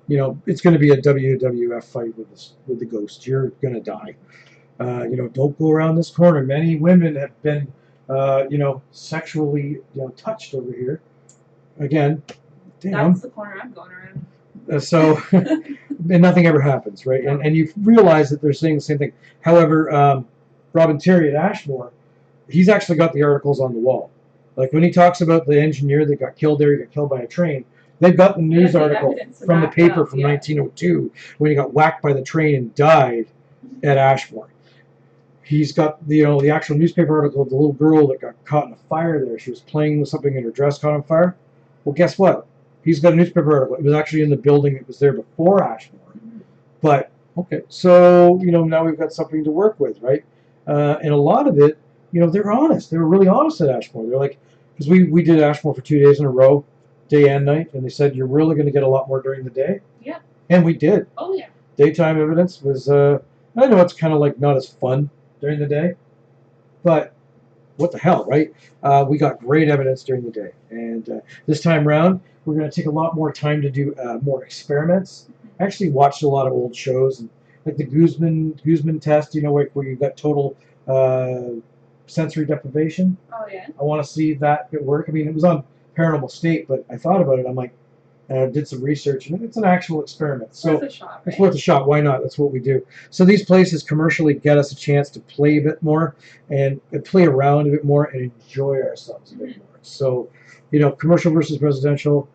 it's going to be a WWF fight with the ghost. You're going to die. Don't go around this corner. Many women have been, sexually, touched over here. Again, damn. That's the corner I'm going around. And nothing ever happens, right? And you realize that they're saying the same thing. However, Robin Terry at Ashmore, he's actually got the articles on the wall. Like when he talks about the engineer that got killed there, he got killed by a train, they've got the news article from the paper from 1902 when he got whacked by the train and died at Ashmore. He's got the actual newspaper article of the little girl that got caught in a fire there. She was playing with something and her dress caught on fire. Well, guess what? He's got a newspaper article. It was actually in the building that was there before Ashmore. But, okay, so, now we've got something to work with, right? And a lot of it, they're honest. They were really honest at Ashmore. They're like, because we did Ashmore for 2 days in a row, day and night, and they said you're really going to get a lot more during the day. Yeah. And we did. Oh yeah. Daytime evidence was. I know it's kind of like not as fun during the day, but what the hell, right? We got great evidence during the day, and this time round we're going to take a lot more time to do more experiments. I actually watched a lot of old shows, and like the Guzman test, where you got total sensory deprivation. Oh yeah. I want to see that at work. I mean, it was on Paranormal State, but I thought about it. I'm like, and I did some research, and it's an actual experiment. So Worth a shot, right? it's worth a shot. Why not? That's what we do. So these places commercially get us a chance to play a bit more and play around a bit more and enjoy ourselves a bit more. So, commercial versus residential.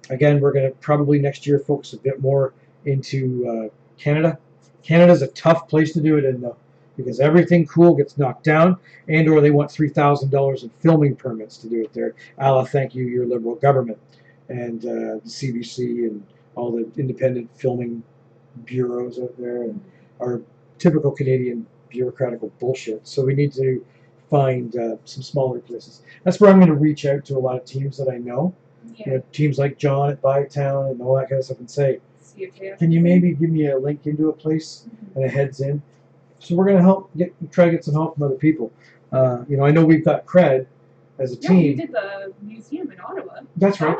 Again, we're going to probably next year focus a bit more into Canada. Canada's a tough place to do it in, though, because everything cool gets knocked down, and/or they want $3,000 in filming permits to do it there. A la thank you, your Liberal government, and the CBC and all the independent filming bureaus out there, and our typical Canadian bureaucratical bullshit. So we need to find some smaller places. That's where I'm going to reach out to a lot of teams that I know. Yeah. Teams like John at Bytown and all that kind of stuff, and say, See if they have can you maybe give me a link into a place and a heads in? So we're going to try to get some help from other people. I know we've got cred as a Yeah, team. you did the museum in Ottawa. That's right.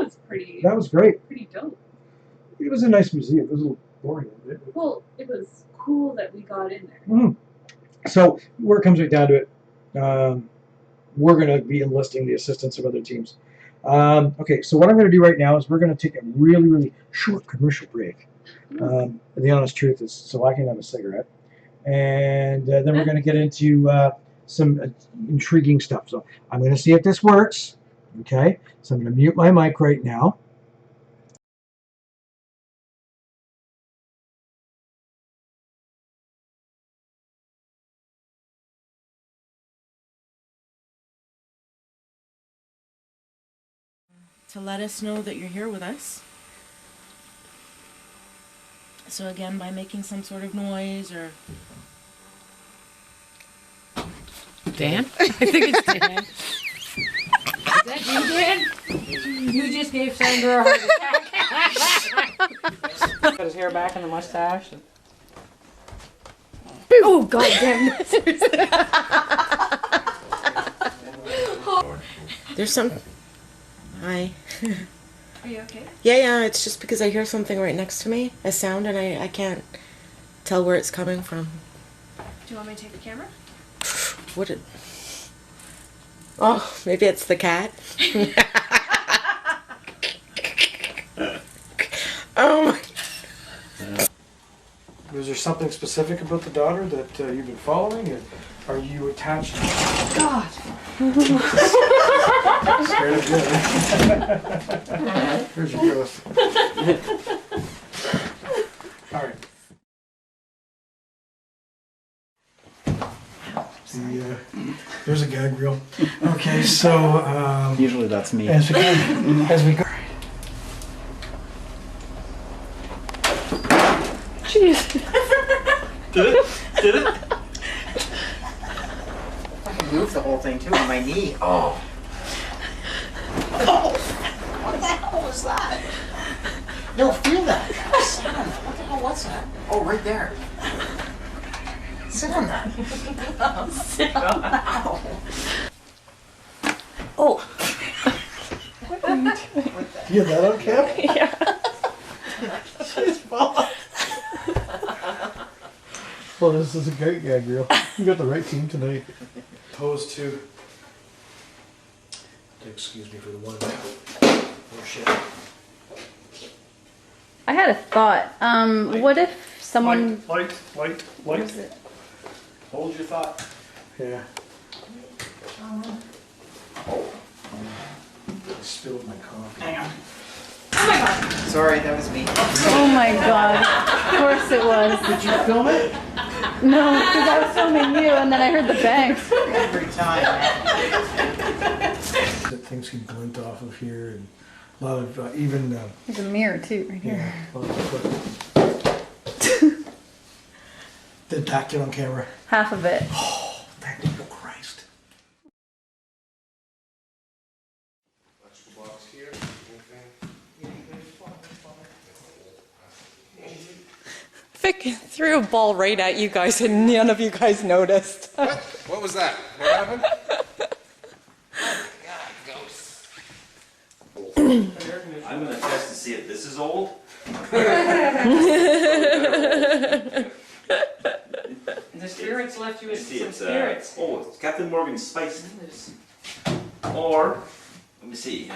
That was great. pretty dope. It was a nice museum. It was a little boring. Well, it was cool that we got in there. Mm-hmm. So where it comes right down to it, we're going to be enlisting the assistance of other teams. Okay, so what I'm going to do right now is we're going to take a really, really short commercial break. The honest truth is so I can have a cigarette. And then we're going to get into some intriguing stuff. So I'm going to see if this works. Okay, so I'm going to mute my mic right now. To let us know that you're here with us. So again, by making some sort of noise or... Dan? I think it's Dan. Is that you, Dan? You just gave Sandra a heart attack. Got his hair back and the mustache. Oh, God damn it. There's some... Hi. Are you okay? Yeah, it's just because I hear something right next to me, a sound, and I can't tell where it's coming from. Do you want me to take the camera? What it... Oh, maybe it's the cat. Oh my... Was there something specific about the daughter that you've been following? Or are you attached to her? God. Scared of good. Here's your ghost. All right. There's a gag reel. Okay, so Usually that's me. as we go. Jeez. Did it? I can move the whole thing too on my knee. Oh. Oh. What the hell was that? No, feel that. Sit on that. What the hell was that? Oh, right there. Sit on that. Sit on that. Oh. What are you doing with that? You have that on camera? Yeah. She's falling. Well, this is a great gag reel. You got the right team tonight. Opposed to. Excuse me for the one. Oh shit. I had a thought. What if someone... Light. What is it? Hold your thought. Yeah. I spilled my coffee. Hang on. Sorry, that was me. Oh my god. Of course it was. Did you film it? No, because I was filming you and then I heard the bang. Every time. That things can glint off of here, and a lot of even. There's a mirror too, right here. Yeah. A lot of Did that get on camera? Half of it. Oh, thank you, Christ. Vic threw a ball right at you guys and none of you guys noticed. What was that? What happened? I'm gonna test to see if this is old. The steering spirits left you with See, some it's spirits. it's Captain Morgan's Spiced. Or let me see,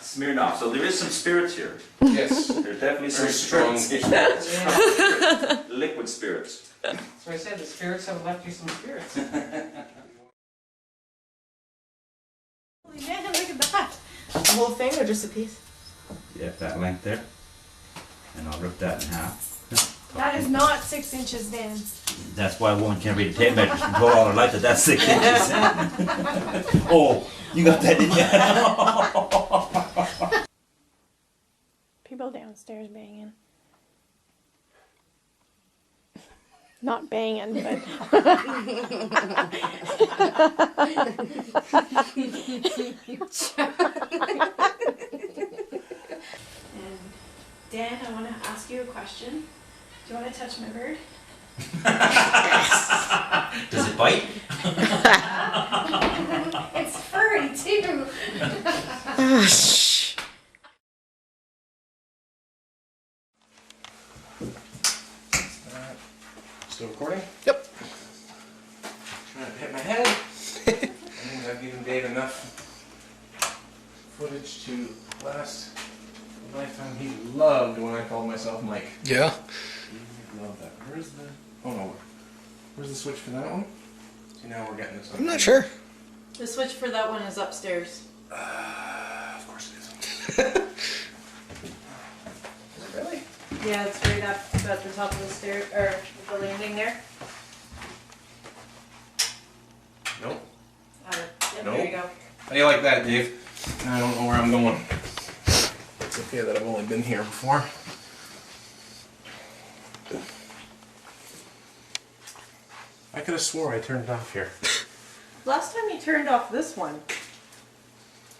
Smirnoff. So there is some spirits here. Yes. There's definitely some Very strong. spirits. Yeah. Liquid spirits. That's what I said, the spirits have left you some spirits. Holy man, look at that. The whole thing or just a piece? Yeah, that length there. And I'll rip that in half. That is not 6 inches, Dan. That's why a woman can't read a tape measure. She can go all her life that that's 6 inches. Oh, you got that, didn't you? People downstairs banging. Not banging, but. Dan, I want to ask you a question. Do you want to touch my bird? Does it bite? It's furry too. Still recording? Yep. Trying to hit my head. I think I've given Dave enough footage to last a lifetime. He loved when I called myself Mike. Yeah. He loved that. Where's the... Oh no. Where's the switch for that one? See, now we're getting this on. I'm not sure. The switch for that one is upstairs. Of course it is. Is it really? Yeah, it's right up at the top of the stairs, or the landing there. Nope. Yep, Nope. there you go. How do you like that, Dave? I don't know where I'm going. It's okay that I've only been here before. I could have swore I turned it off here. Last time you turned off this one.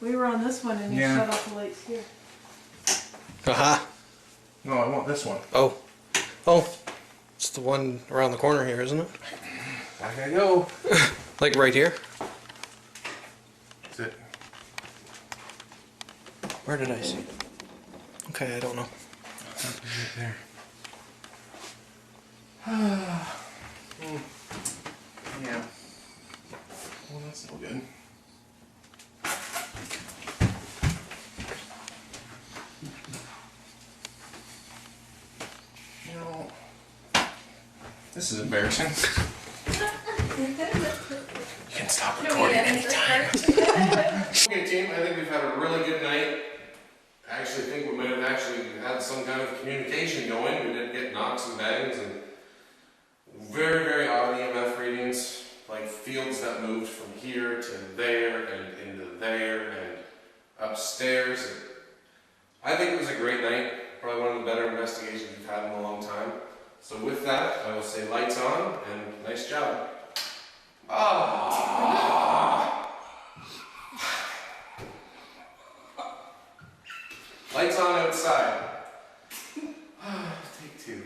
We were on this one and you Yeah. shut off the lights here. Aha. No, I want this one. Oh. Oh. It's the one around the corner here, isn't it? Back I go. Like right here? That's it. Where did I see it? Okay, I don't know. Right there. Yeah. Well, that's no good. You know, this is embarrassing. You can stop recording anytime. Okay, team, I think we've had a really good night. I actually think we might have actually had some kind of communication going. We did get knocks and bangs and very, very odd EMF readings, like fields that moved from here to there and into there and upstairs. I think it was a great night, probably one of the better investigations we've had in a long time. So with that, I will say lights on and nice job. Lights on outside. Take two.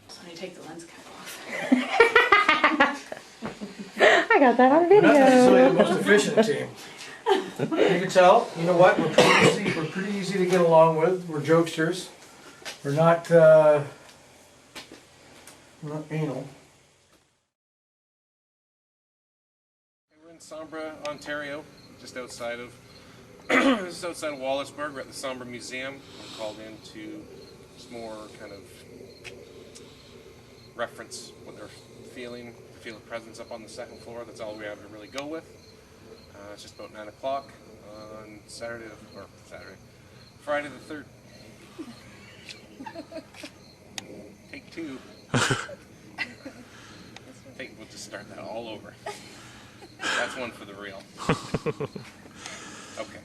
So you take the lens cap off. I got that on We're not video. necessarily the most efficient team. You can tell, you know what, we're pretty easy to get along with. We're jokesters. We're not anal. We're in Sombra, Ontario, just outside of Wallaceburg. We're at the Sombra Museum. We're called in to just more kind of reference what they're feeling, feel a presence up on the second floor. That's all we have to really go with. It's just about 9 o'clock on Friday the 3rd. Take two. We'll just start that all over. That's one for the real. Okay.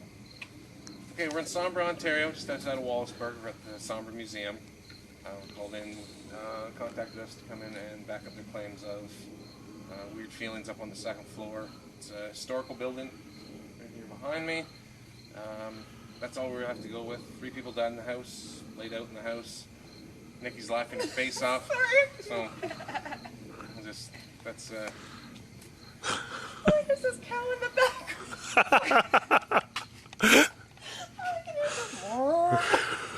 Okay, we're in Sombra, Ontario, just outside of Wallaceburg. We're at the Sombra Museum. Called in, contacted us to come in and back up their claims of weird feelings up on the second floor. It's a historical building right here behind me. That's all we have to go with. 3 people died in the house, laid out in the house. Nikki's laughing her face off. So, that's Why is this cow in the back?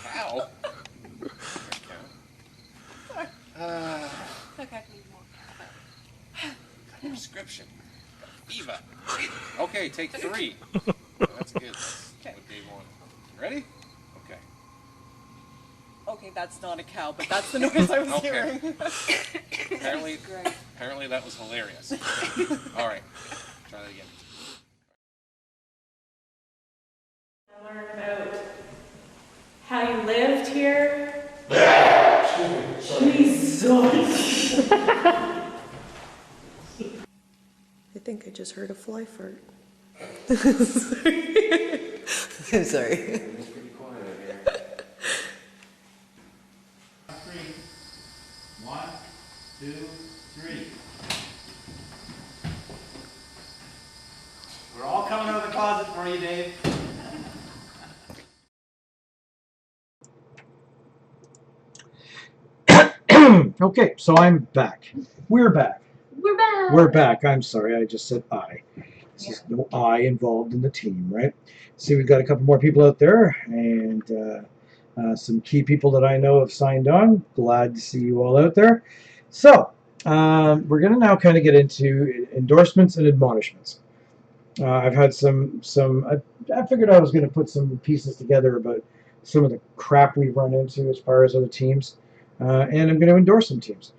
cow. Okay. redemption. Eva. Okay, take 3. That's good. That's what Dave wanted. Ready? Okay. Okay, that's not a cow, but that's the noise I was Okay. hearing. Apparently that was hilarious. All right. Try that again. Learn about how you lived here. Please stop. I think I just heard a fly fart. I'm sorry. It's pretty quiet out here. 3. 1, 2, 3. We're all coming out of the closet for you, Dave. Okay, so I'm back. We're back. We're back. We're back. I'm sorry, I just said I. There's no I involved in the team, right? See, we've got a couple more people out there, and some key people that I know have signed on. Glad to see you all out there. So, we're going to now kind of get into endorsements and admonishments. I've had I figured I was going to put some pieces together about some of the crap we've run into as far as other teams, and I'm going to endorse some teams.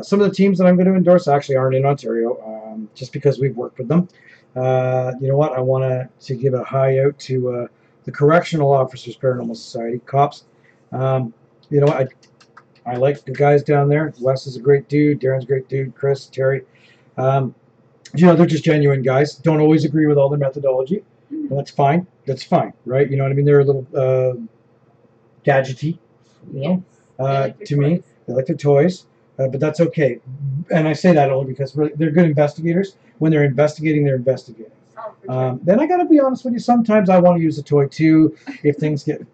Some of the teams that I'm going to endorse actually aren't in Ontario, just because we've worked with them. You know what? I want to give a hi out to the Correctional Officers Paranormal Society, COPS. You know what? I like the guys down there. Wes is a great dude. Darren's a great dude. Chris, Terry. You know, they're just genuine guys. Don't always agree with all their methodology. But that's fine. That's fine, right? You know what I mean? They're a little gadgety, you know, to me. They like their toys, but that's okay. And I say that only because they're good investigators. When they're investigating, they're investigating. Then I got to be honest with you. Sometimes I want to use a toy too if things get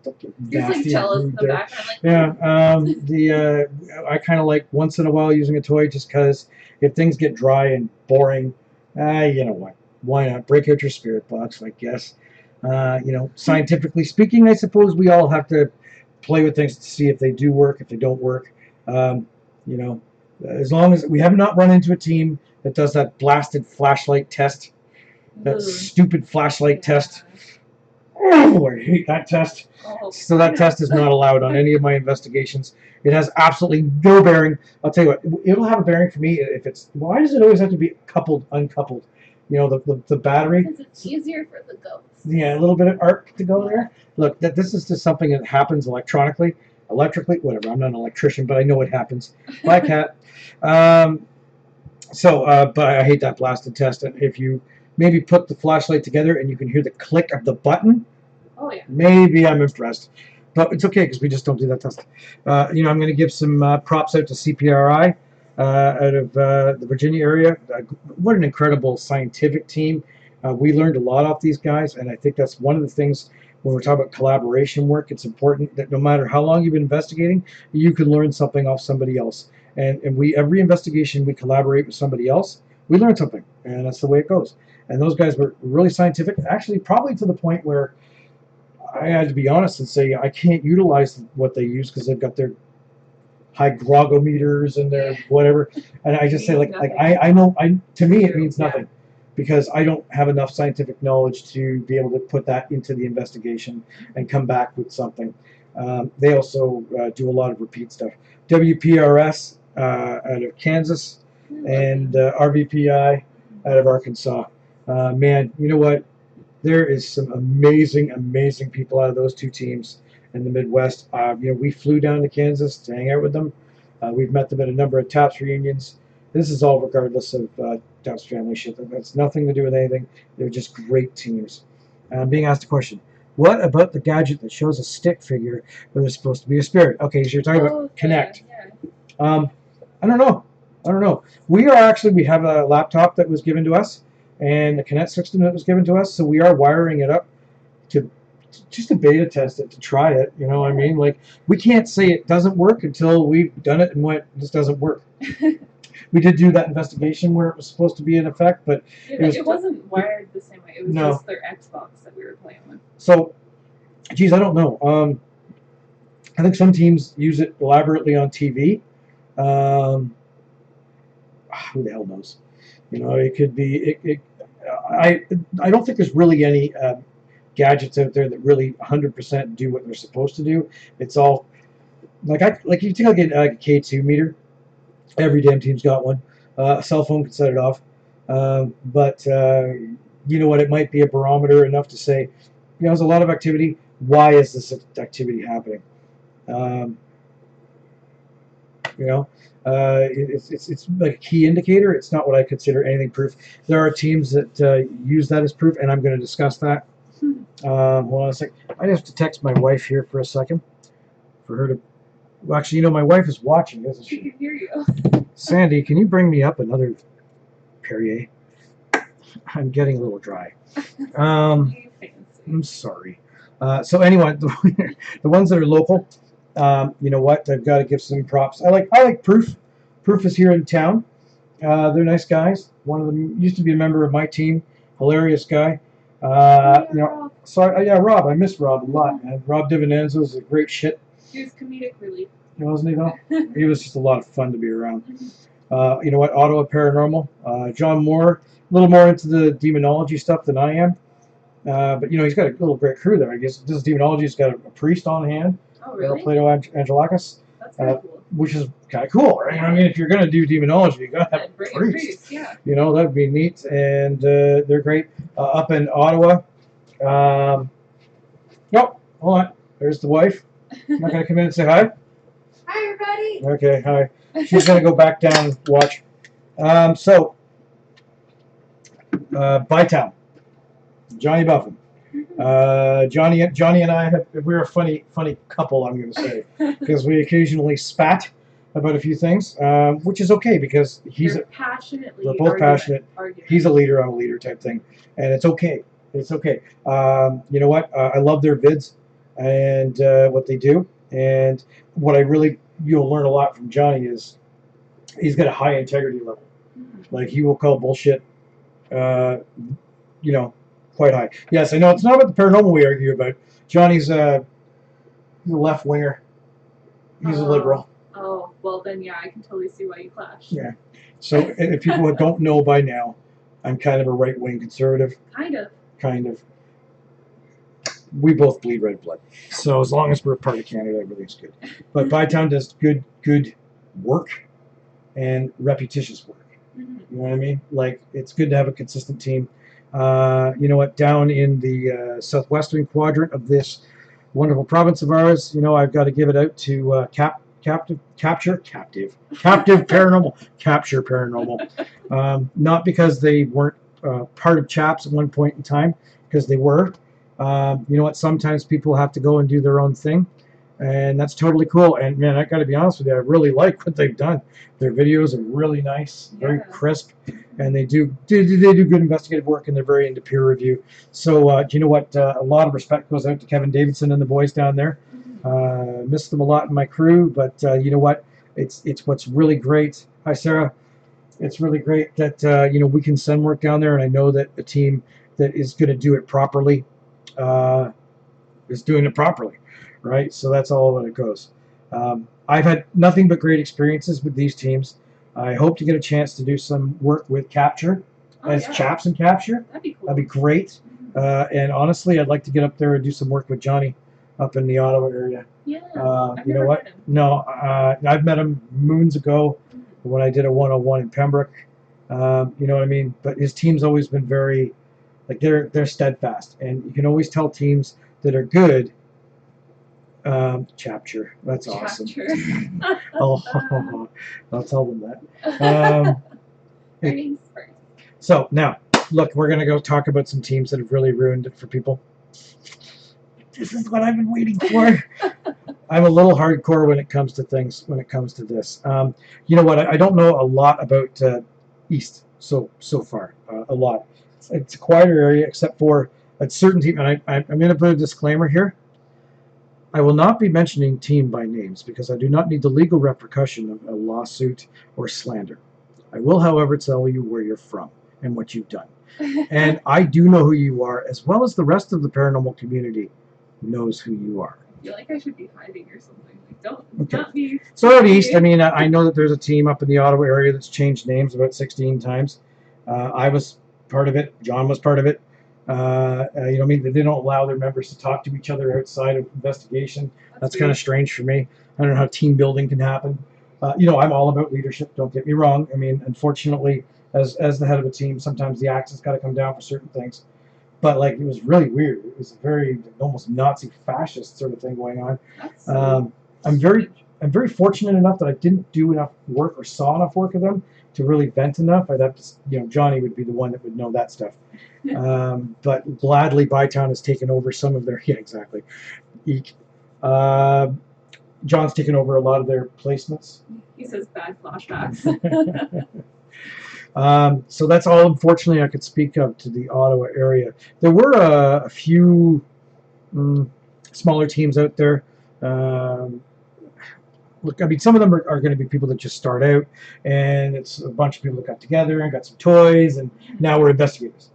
nasty. Like jealous in the background, like, yeah. I kind of like once in a while using a toy just because if things get dry and boring, you know what? Why not break out your spirit box? I guess. You know, scientifically speaking, I suppose we all have to play with things to see if they do work, if they don't work. You know, as long as we have not run into a team that does that blasted flashlight test. That stupid flashlight test. Oh, I hate that test. So that test is not allowed on any of my investigations. It has absolutely no bearing. I'll tell you what, it'll have a bearing for me if it's. Why does it always have to be coupled, uncoupled? You know, the battery. Because it's easier for the ghosts. Yeah, a little bit of arc to go there. Look, this is just something that happens electrically, whatever. I'm not an electrician, but I know it happens. Bye, cat. But I hate that blasted test. And if you maybe put the flashlight together and you can hear the click of the button, oh yeah, maybe I'm impressed. But it's okay because we just don't do that test. You know, I'm going to give some props out to CPRI out of the Virginia area. What an incredible scientific team. We learned a lot off these guys, and I think that's one of the things when we're talking about collaboration work. It's important that no matter how long you've been investigating, you can learn something off somebody else. And every investigation we collaborate with somebody else, we learn something, and that's the way it goes. And those guys were really scientific, actually probably to the point where I had to be honest and say I can't utilize what they use because they've got their hygrometers and their whatever. And I just say I know to me it means nothing because I don't have enough scientific knowledge to be able to put that into the investigation and come back with something. They also do a lot of repeat stuff. WPRS out of Kansas and RVPI out of Arkansas. Man, you know what? There is some amazing, amazing people out of those two teams in the Midwest. You know, we flew down to Kansas to hang out with them. We've met them at a number of TAPS reunions. This is all regardless of TAPS family shit. That's nothing to do with anything. They're just great teams. I'm being asked a question. What about the gadget that shows a stick figure where there's supposed to be a spirit? Okay, so you're talking about Connect. Yeah. I don't know. We have a laptop that was given to us and the Connect system that was given to us, so we are wiring it up to just to beta test it, to try it. You know what I mean? Like, we can't say it doesn't work until we've done it and went, this doesn't work. We did do that investigation where it was supposed to be in effect, but it wasn't wired the same way. It was just their Xbox that we were playing with. So, geez, I don't know. I think some teams use it elaborately on TV. Who the hell knows? You know, it could be. I don't think there's really any gadgets out there that really 100% do what they're supposed to do. It's all like you take like a K2 meter. Every damn team's got one. A cell phone can set it off. But you know what? It might be a barometer enough to say, you know, there's a lot of activity. Why is this activity happening? You know, it's like a key indicator. It's not what I consider anything proof. There are teams that use that as proof, and I'm going to discuss that. Hold on a sec. I have to text my wife here for a second for her to. Well, actually, you know, my wife is watching, isn't She she? can hear you. Sandy, can you bring me up another Perrier? I'm getting a little dry. I'm sorry. So anyway, the ones that are local, you know what? I've got to give some props. I like Proof. Proof is here in town. They're nice guys. One of them used to be a member of my team. Hilarious guy. You know, sorry, yeah, Rob. I miss Rob a lot, man. Rob Divinenzo is a great shit. He was comedic relief. Wasn't he though? He was just a lot of fun to be around. You know what? Ottawa Paranormal. John Moore, a little more into the demonology stuff than I am. But you know, he's got a little great crew there. I guess this demonology has got a priest on hand. Oh, really? Plato Angelakis. That's kind of cool. Which is kind of cool, right? I mean, if you're going to do demonology, you got to have a priest. Yeah. You know, that'd be neat. And they're great. Up in Ottawa. Nope, hold on. There's the wife. I'm not going to come in and say hi. Hi, everybody. Okay, hi. She's going to go back down and watch. Bytown. Johnny Buffin. Johnny and I we're a funny couple, I'm going to say, because we occasionally spat about a few things, which is okay because we're both passionate. He's a leader, I'm a leader type thing, and it's okay. It's okay. You know what? I love their vids and what they do, and what you'll learn a lot from Johnny is he's got a high integrity level. Like he will call bullshit. You know. Quite high. Yes, I know it's not about the paranormal we argue about. Johnny's a left winger. He's a liberal. Oh, well then, yeah, I can totally see why you clash. Yeah. So if people don't know by now, I'm kind of a right wing conservative. Kind of. We both bleed red blood. So as long as we're a part of Canada, everything's good. But Bytown does good work and repetitious work. You know what I mean? Like it's good to have a consistent team. You know what? Down in the southwestern quadrant of this wonderful province of ours, you know, I've got to give it out to Captive Paranormal. Not because they weren't part of CHAPS at one point in time, because they were. You know what? Sometimes people have to go and do their own thing, and that's totally cool. And man, I got to be honest with you, I really like what they've done. Their videos are really nice, very crisp, and they do good investigative work, and they're very into peer review. So you know what? A lot of respect goes out to Kevin Davidson and the boys down there. Miss them a lot in my crew, but you know what? It's what's really great. Hi, Sarah. It's really great that you know, we can send work down there, and I know that a team that is going to do it properly is doing it properly, right? So that's all that it goes. I've had nothing but great experiences with these teams. I hope to get a chance to do some work with Capture, Chaps and Capture. That'd be cool. That'd be great. And honestly, I'd like to get up there and do some work with Johnny up in the Ottawa area. Yeah. You know what? No, I've met him moons ago when I did a 101 in Pembroke. You know what I mean? But his team's always been very, like they're steadfast, and you can always tell teams that are good. Chapter. That's awesome. I'll tell them that. So now, look, we're gonna go talk about some teams that have really ruined it for people. This is what I've been waiting for. I'm a little hardcore when it comes to things. When it comes to this, you know what? I don't know a lot about East so far. A lot. It's a quieter area, except for a certain team. And I'm going to put a disclaimer here. I will not be mentioning team by names because I do not need the legal repercussion of a lawsuit or slander. I will, however, tell you where you're from and what you've done. And I do know who you are, as well as the rest of the paranormal community knows who you are. I feel like I should be hiding or something. Like, not me. So out east, I mean, I know that there's a team up in the Ottawa area that's changed names about 16 times. I was part of it. John was part of it. I mean, they don't allow their members to talk to each other outside of investigation. That's kind of strange for me. I don't know how team building can happen. I'm all about leadership. Don't get me wrong. I mean, unfortunately, as the head of a team, sometimes the axe has got to come down for certain things. But like, it was really weird. It was a very almost Nazi fascist sort of thing going on. I'm very fortunate enough that I didn't do enough work or saw enough work of them to really vent enough. I'd have to, Johnny would be the one that would know that stuff. But gladly, Bytown has taken over some of their, yeah, exactly. Eek. John's taken over a lot of their placements. He says bad flashbacks. So that's all, unfortunately, I could speak of to the Ottawa area. There were a few smaller teams out there. Look, I mean, some of them are going to be people that just start out, and it's a bunch of people that got together and got some toys, and now we're investigators.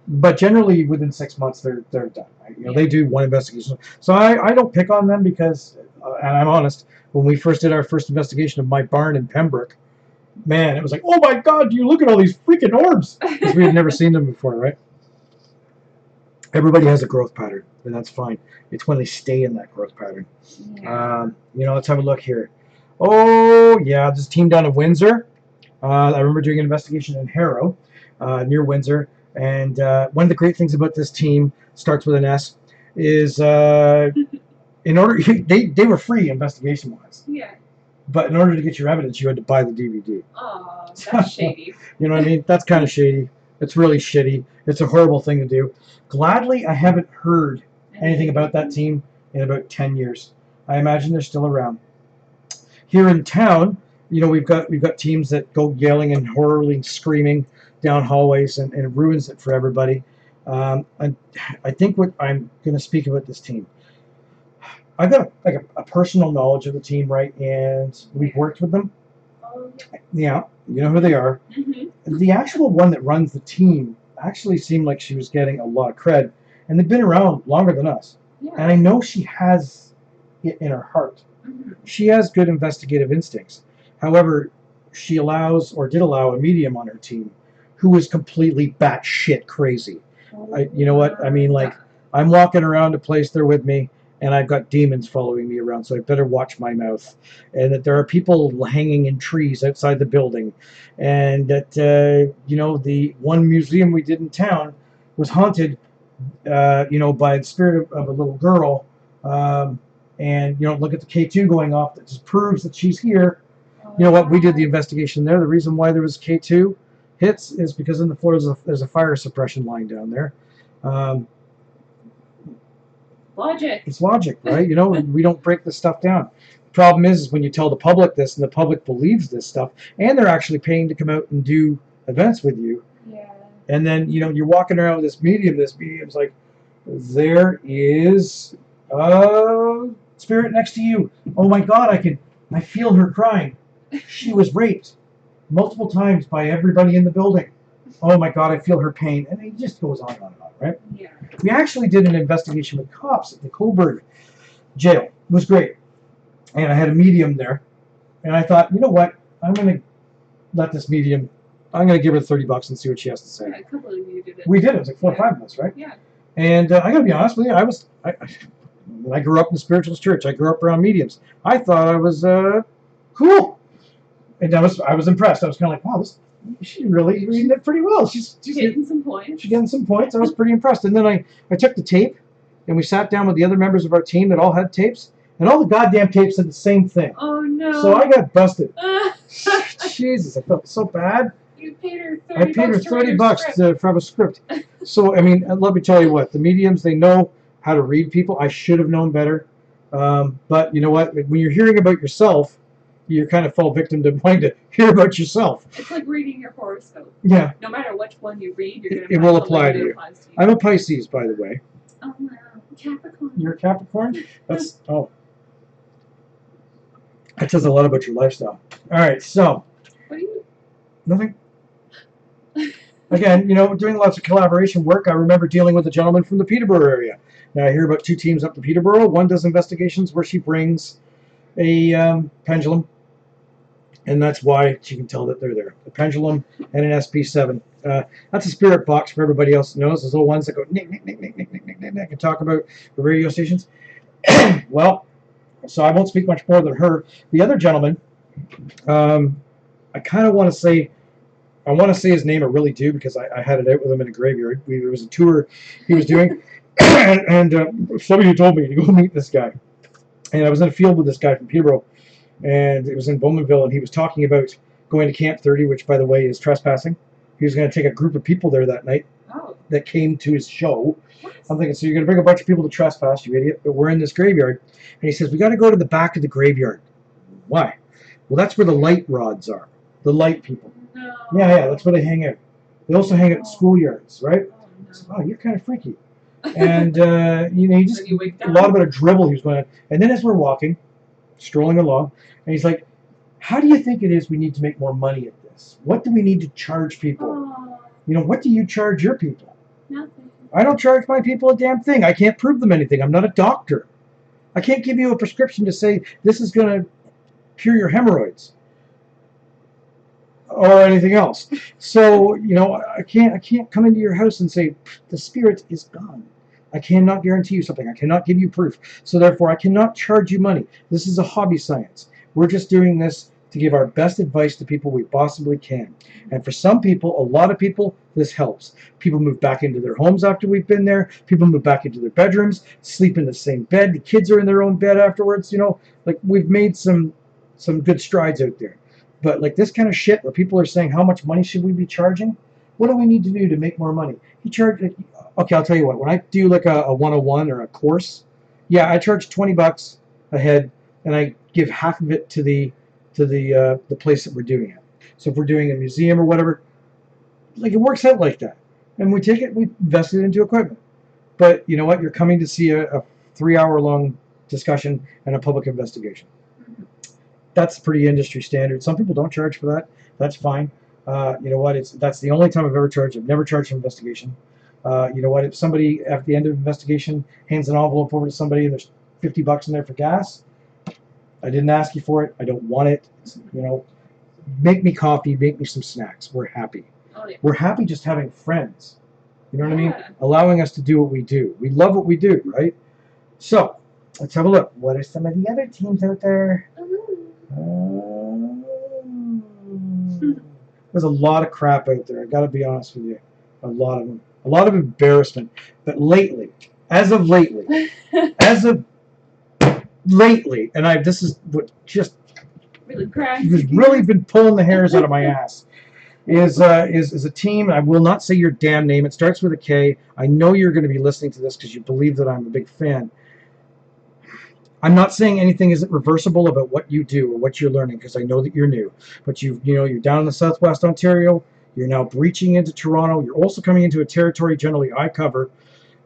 But generally, within 6 months, they're done. Right? They do one investigation. So I don't pick on them because, and I'm honest, when we first did our first investigation of my barn in Pembroke, man, it was like, oh my God, you look at all these freaking orbs, because we had never seen them before, right? Everybody has a growth pattern, and that's fine. It's when they stay in that growth pattern. Yeah. Let's have a look here. Oh, yeah, this team down in Windsor. I remember doing an investigation in Harrow, near Windsor. And one of the great things about this team, starts with an S, is in order, they were free investigation-wise. Yeah. But in order to get your evidence, you had to buy the DVD. Oh, that's shady. You know what I mean? That's kind of shady. It's really shitty. It's a horrible thing to do. Gladly, I haven't heard anything about that team in about 10 years. I imagine they're still around. Here in town, we've got teams that go yelling and horribly screaming down hallways, and it ruins it for everybody. And I think what I'm going to speak about this team, I've got a personal knowledge of the team, right? And we've worked with them. Yeah, you know who they are. Mm-hmm. The actual one that runs the team actually seemed like she was getting a lot of cred, and they've been around longer than us. Yeah. And I know she has it in her heart. Mm-hmm. She has good investigative instincts. However, she did allow a medium on her team who is completely batshit crazy. You know what? I mean, like, I'm walking around a place, they're with me, and I've got demons following me around, so I better watch my mouth. And that there are people hanging in trees outside the building. And that, the one museum we did in town was haunted, by the spirit of a little girl. And, look at the K2 going off. That just proves that she's here. You know what? We did the investigation there. The reason why there was K2 hits is because in the floor there's a fire suppression line down there. Logic. It's logic, right? We don't break this stuff down. The problem is when you tell the public this and the public believes this stuff, and they're actually paying to come out and do events with you. Yeah. And then, you're walking around with this medium's like, there is a spirit next to you. Oh my God, I feel her crying. She was raped multiple times by everybody in the building. Oh my God, I feel her pain. And it just goes on and on and on, right? Yeah. We actually did an investigation with cops at the Coburg jail. It was great. And I had a medium there. And I thought, you know what? I'm going to let this medium, I'm going to give her $30 and see what she has to say. Yeah, a couple of you did it. We did. It was like 4 or 5 of us, right? Yeah. And I got to be honest with you, when I grew up in the spiritualist church, I grew up around mediums. I thought I was cool. And I was impressed. I was kind of like, wow, she's really reading it pretty well. She's getting some points. She's getting some points. I was pretty impressed. And then I took the tape, and we sat down with the other members of our team that all had tapes, and all the goddamn tapes said the same thing. Oh, no. So I got busted. Jesus, I felt so bad. You paid her $30 I paid her $30 for a script. So, I mean, let me tell you what. The mediums, they know how to read people. I should have known better. But you know what? When you're hearing about yourself, you kind of fall victim to wanting to hear about yourself. It's like reading your horoscope. Yeah. No matter which one you read, you're going to it will apply to you. I'm a Pisces, by the way. Oh, wow. Capricorn. You're a Capricorn? That's, oh. That says a lot about your lifestyle. All right, so. What do you? Nothing. Again, doing lots of collaboration work. I remember dealing with a gentleman from the Peterborough area. Now, I hear about 2 teams up to Peterborough. One does investigations where she brings a pendulum and that's why she can tell that they're there. The pendulum and an SP7. That's a spirit box for everybody else that knows. Those little ones that go nick, nick, nick, nick, nick, nick, nick, nick, nick, and talk about the radio stations. Well, so I won't speak much more than her. The other gentleman, I kind of want to say, I want to say his name, I really do, because I had it out with him in a graveyard. There was a tour he was doing, and somebody told me to go meet this guy. And I was in a field with this guy from Peterborough, and it was in Bowmanville, and he was talking about going to Camp 30, which, by the way, is trespassing. He was going to take a group of people there that night that came to his show. I'm thinking, so you're going to bring a bunch of people to trespass, you idiot, but we're in this graveyard. And he says, we got to go to the back of the graveyard. Why? Well, that's where the light rods are, the light people. No. Yeah, that's where they hang out. They also hang out in schoolyards, right? So, wow, you're kind of freaky. And, he just, a lot of dribble he was going on. And then as we're walking, strolling along, and he's like, how do you think it is we need to make more money at this? What do we need to charge people? What do you charge your people? Nothing. I don't charge my people a damn thing. I can't prove them anything. I'm not a doctor. I can't give you a prescription to say this is going to cure your hemorrhoids or anything else. So, I can't come into your house and say the spirit is gone. I cannot guarantee you something. I cannot give you proof. So therefore, I cannot charge you money. This is a hobby science. We're just doing this to give our best advice to people we possibly can. And for some people, a lot of people, this helps. People move back into their homes after we've been there. People move back into their bedrooms, sleep in the same bed. The kids are in their own bed afterwards. Like we've made some good strides out there. But like this kind of shit where people are saying, how much money should we be charging? What do we need to do to make more money? Okay, I'll tell you what. When I do like a 101 or a course, yeah, I charge $20 a head, and I give half of it to the place that we're doing it. So if we're doing a museum or whatever, like it works out like that. And we take it, we invest it into equipment. But you know what? You're coming to see a 3-hour-long discussion and a public investigation. That's pretty industry standard. Some people don't charge for that. That's fine. You know what? That's the only time I've ever charged. I've never charged for investigation. You know what? If somebody at the end of investigation hands an envelope over to somebody and there's $50 in there for gas, I didn't ask you for it. I don't want it. Make me coffee. Make me some snacks. We're happy. Oh, yeah. We're happy just having friends. You know what I mean? Allowing us to do what we do. We love what we do, right? So let's have a look. What are some of the other teams out there? There's a lot of crap out there. I got to be honest with you. A lot of them. A lot of embarrassment. But lately, as of lately, and this is what just has really been pulling the hairs out of my ass. Is a team. I will not say your damn name. It starts with a K. I know you're going to be listening to this because you believe that I'm a big fan. I'm not saying anything isn't reversible about what you do or what you're learning because I know that you're new. But you're down in the Southwest Ontario. You're now breaching into Toronto. You're also coming into a territory generally I cover.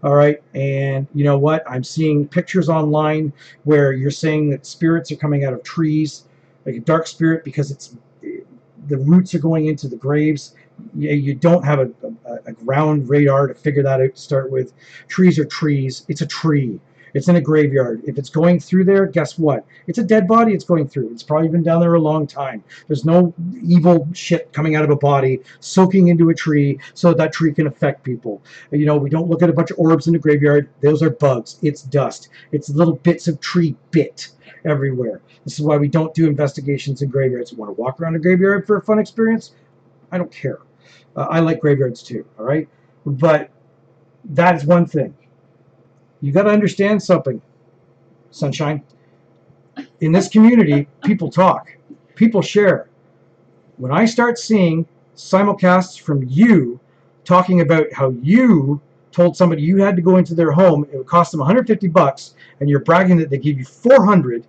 All right, and you know what? I'm seeing pictures online where you're saying that spirits are coming out of trees, like a dark spirit, because the roots are going into the graves. You don't have a ground radar to figure that out to start with. Trees are trees. It's a tree. It's in a graveyard. If it's going through there, guess what? It's a dead body it's going through. It's probably been down there a long time. There's no evil shit coming out of a body, soaking into a tree so that tree can affect people. We don't look at a bunch of orbs in the graveyard. Those are bugs. It's dust. It's little bits of tree bit everywhere. This is why we don't do investigations in graveyards. You want to walk around a graveyard for a fun experience? I don't care. I like graveyards too, all right? But that is one thing. You got to understand something, Sunshine. In this community, people talk. People share. When I start seeing simulcasts from you talking about how you told somebody you had to go into their home, it would cost them $150, and you're bragging that they gave you $400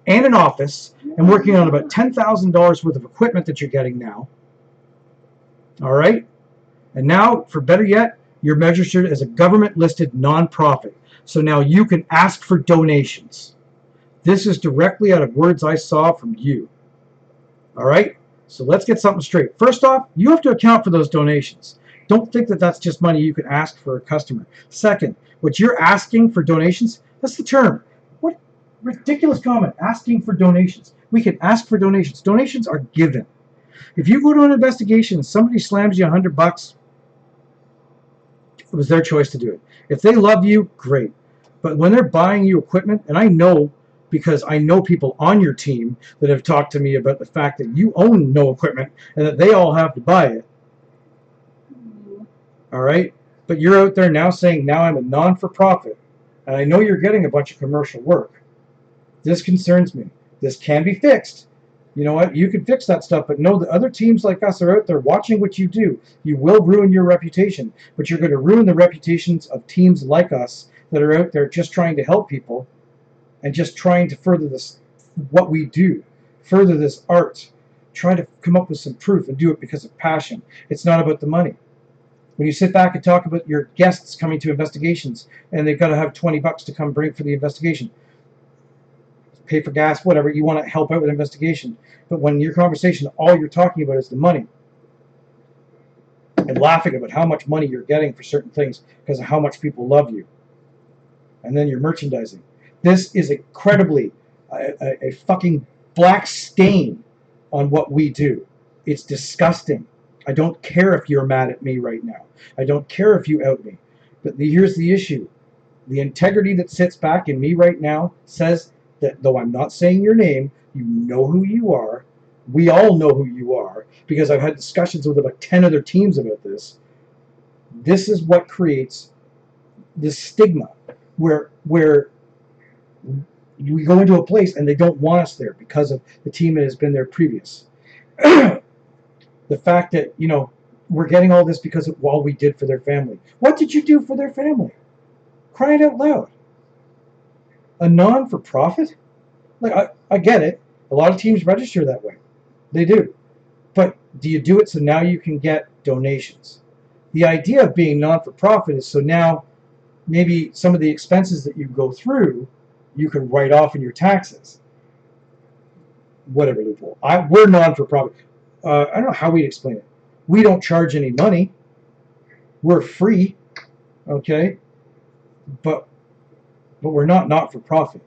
and an office and working on about $10,000 worth of equipment that you're getting now. All right? And now, for better yet, you're registered as a government-listed nonprofit. So now you can ask for donations. This is directly out of words I saw from you. All right? So let's get something straight. First off, you have to account for those donations. Don't think that that's just money you can ask for a customer. Second, what you're asking for donations, that's the term. What ridiculous comment, asking for donations. We can ask for donations. Donations are given. If you go to an investigation and somebody slams you $100, it was their choice to do it. If they love you, great. But when they're buying you equipment, and I know because I know people on your team that have talked to me about the fact that you own no equipment and that they all have to buy it. All right? But you're out there now saying, now I'm a non-for-profit, and I know you're getting a bunch of commercial work. This concerns me. This can be fixed. You know what? You can fix that stuff, but know that other teams like us are out there watching what you do. You will ruin your reputation, but you're going to ruin the reputations of teams like us that are out there just trying to help people and just trying to further this, what we do, further this art, try to come up with some proof and do it because of passion. It's not about the money. When you sit back and talk about your guests coming to investigations and they've got to have $20 to come bring for the investigation, pay for gas, whatever, you want to help out with investigation. But when in your conversation, all you're talking about is the money and laughing about how much money you're getting for certain things because of how much people love you. And then you're merchandising. This is incredibly a fucking black stain on what we do. It's disgusting. I don't care if you're mad at me right now. I don't care if you out me. But here's the issue. The integrity that sits back in me right now says that though I'm not saying your name, you know who you are. We all know who you are because I've had discussions with about 10 other teams about this. This is what creates this stigma where we go into a place and they don't want us there because of the team that has been there previous. The fact that, you know, we're getting all this because of what we did for their family. What did you do for their family? Crying out loud. A non-for-profit? Like, I get it. A lot of teams register that way. They do. But do you do it so now you can get donations? The idea of being non-for-profit is so now maybe some of the expenses that you go through, you can write off in your taxes. Whatever loophole. We're non-for-profit. I don't know how we'd explain it. We don't charge any money. We're free, okay? But we're not for profit.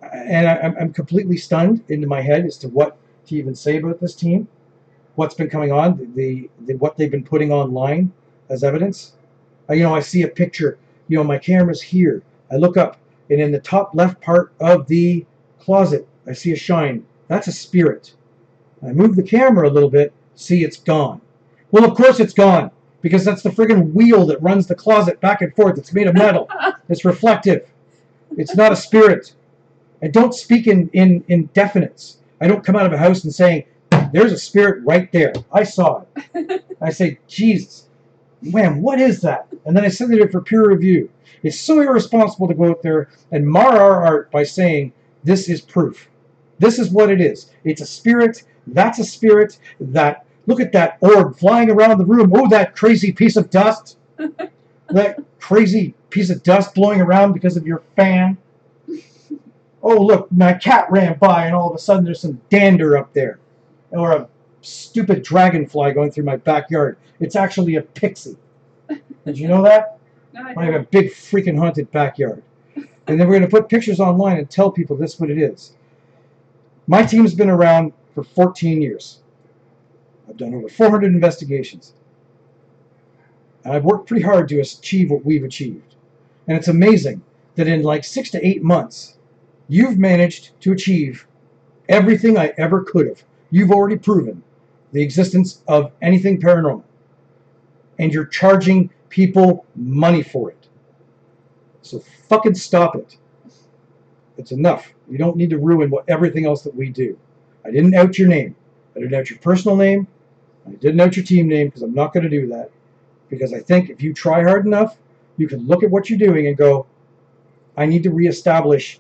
And I'm completely stunned into my head as to what to even say about this team, what's been coming on, what they've been putting online as evidence. You know, I see a picture. You know, my camera's here. I look up, and in the top left part of the closet, I see a shine. That's a spirit. I move the camera a little bit, see it's gone. Well, of course it's gone, because that's the friggin' wheel that runs the closet back and forth. It's made of metal. It's reflective. It's not a spirit. I don't speak in definites. I don't come out of a house and saying, there's a spirit right there. I saw it. I say, Jesus, man, what is that? And then I send it for peer review. It's so irresponsible to go out there and mar our art by saying, this is proof. This is what it is. It's a spirit. That's a spirit. That, look at that orb flying around the room. Oh, that crazy piece of dust. That crazy piece of dust blowing around because of your fan. Oh, look, my cat ran by and all of a sudden there's some dander up there. Or a stupid dragonfly going through my backyard. It's actually a pixie. Did you know that? No, I have a big freaking haunted backyard. And then we're going to put pictures online and tell people this is what it is. My team's been around for 14 years. I've done over 400 investigations. And I've worked pretty hard to achieve what we've achieved. And it's amazing that in like 6 to 8 months, you've managed to achieve everything I ever could have. You've already proven the existence of anything paranormal. And you're charging people money for it. So fucking stop it. It's enough. You don't need to ruin everything else that we do. I didn't out your name. I didn't out your personal name. I didn't out your team name because I'm not going to do that. Because I think if you try hard enough, you can look at what you're doing and go, I need to reestablish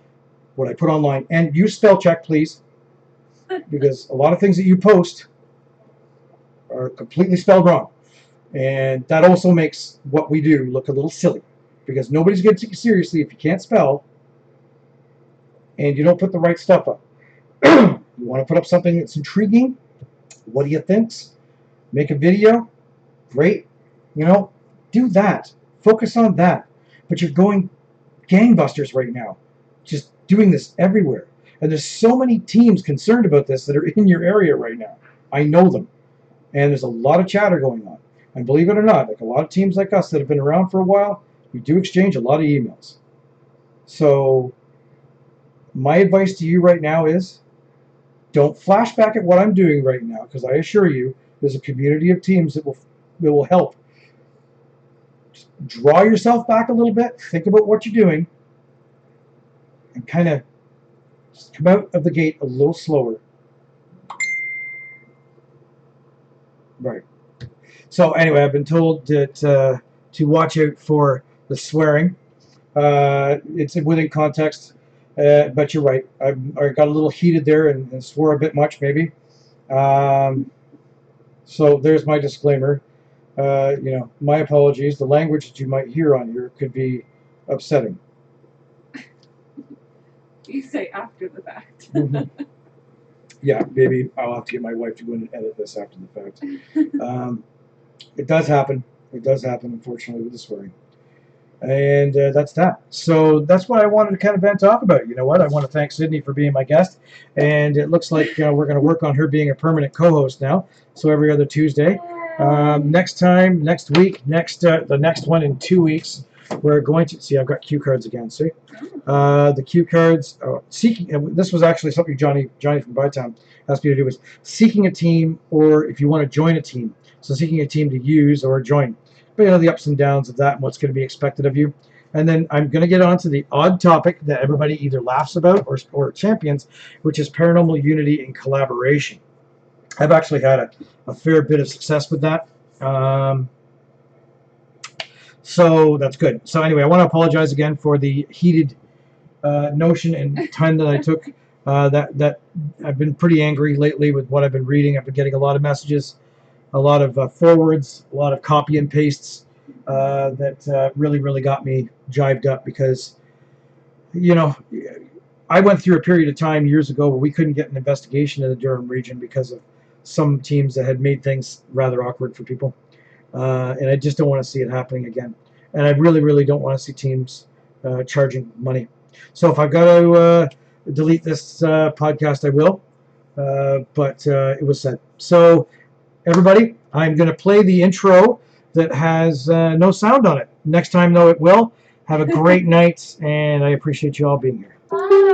what I put online. And use spell check, please. Because a lot of things that you post are completely spelled wrong. And that also makes what we do look a little silly. Because nobody's going to take you seriously if you can't spell and you don't put the right stuff up. You want to put up something that's intriguing? What do you think? Make a video? Great. You know, do that. Focus on that. But you're going gangbusters right now. Just doing this everywhere. And there's so many teams concerned about this that are in your area right now. I know them. And there's a lot of chatter going on. And believe it or not, like a lot of teams like us that have been around for a while, we do exchange a lot of emails. So my advice to you right now is don't flash back at what I'm doing right now, because I assure you there's a community of teams that will help. Just draw yourself back a little bit, think about what you're doing, and kind of come out of the gate a little slower. Right. So anyway, I've been told that to watch out for the swearing. It's within context, but you're right. I got a little heated there and swore a bit much, maybe. So there's my disclaimer. My apologies. The language that you might hear on here could be upsetting. You say after the fact. Yeah, maybe I'll have to get my wife to go in and edit this after the fact. It does happen. It does happen, unfortunately, with the swearing. And that's that. So that's what I wanted to kind of vent off about. You know what? I want to thank Sydney for being my guest. And it looks like we're going to work on her being a permanent co-host now. So every other Tuesday. Next week, the next one in 2 weeks, we're going to see. I've got cue cards again. See, the cue cards. Seeking. This was actually something Johnny from Bytown asked me to do, was seeking a team, or if you want to join a team. So seeking a team to use or join. But the ups and downs of that and what's going to be expected of you. And then I'm going to get on to the odd topic that everybody either laughs about or champions, which is paranormal unity and collaboration. I've actually had a fair bit of success with that. So that's good. So anyway, I want to apologize again for the heated notion and time that I took. That I've been pretty angry lately with what I've been reading. I've been getting a lot of messages, a lot of forwards, a lot of copy and pastes that really got me jived up, because I went through a period of time years ago where we couldn't get an investigation in the Durham region because of some teams that had made things rather awkward for people, and I just don't want to see it happening again. And I really don't want to see teams charging money. So if I've got to delete this podcast, I will, but it was said. So everybody, I'm going to play the intro that has no sound on it. Next time, though, it will. Have a great night, and I appreciate you all being here. Bye.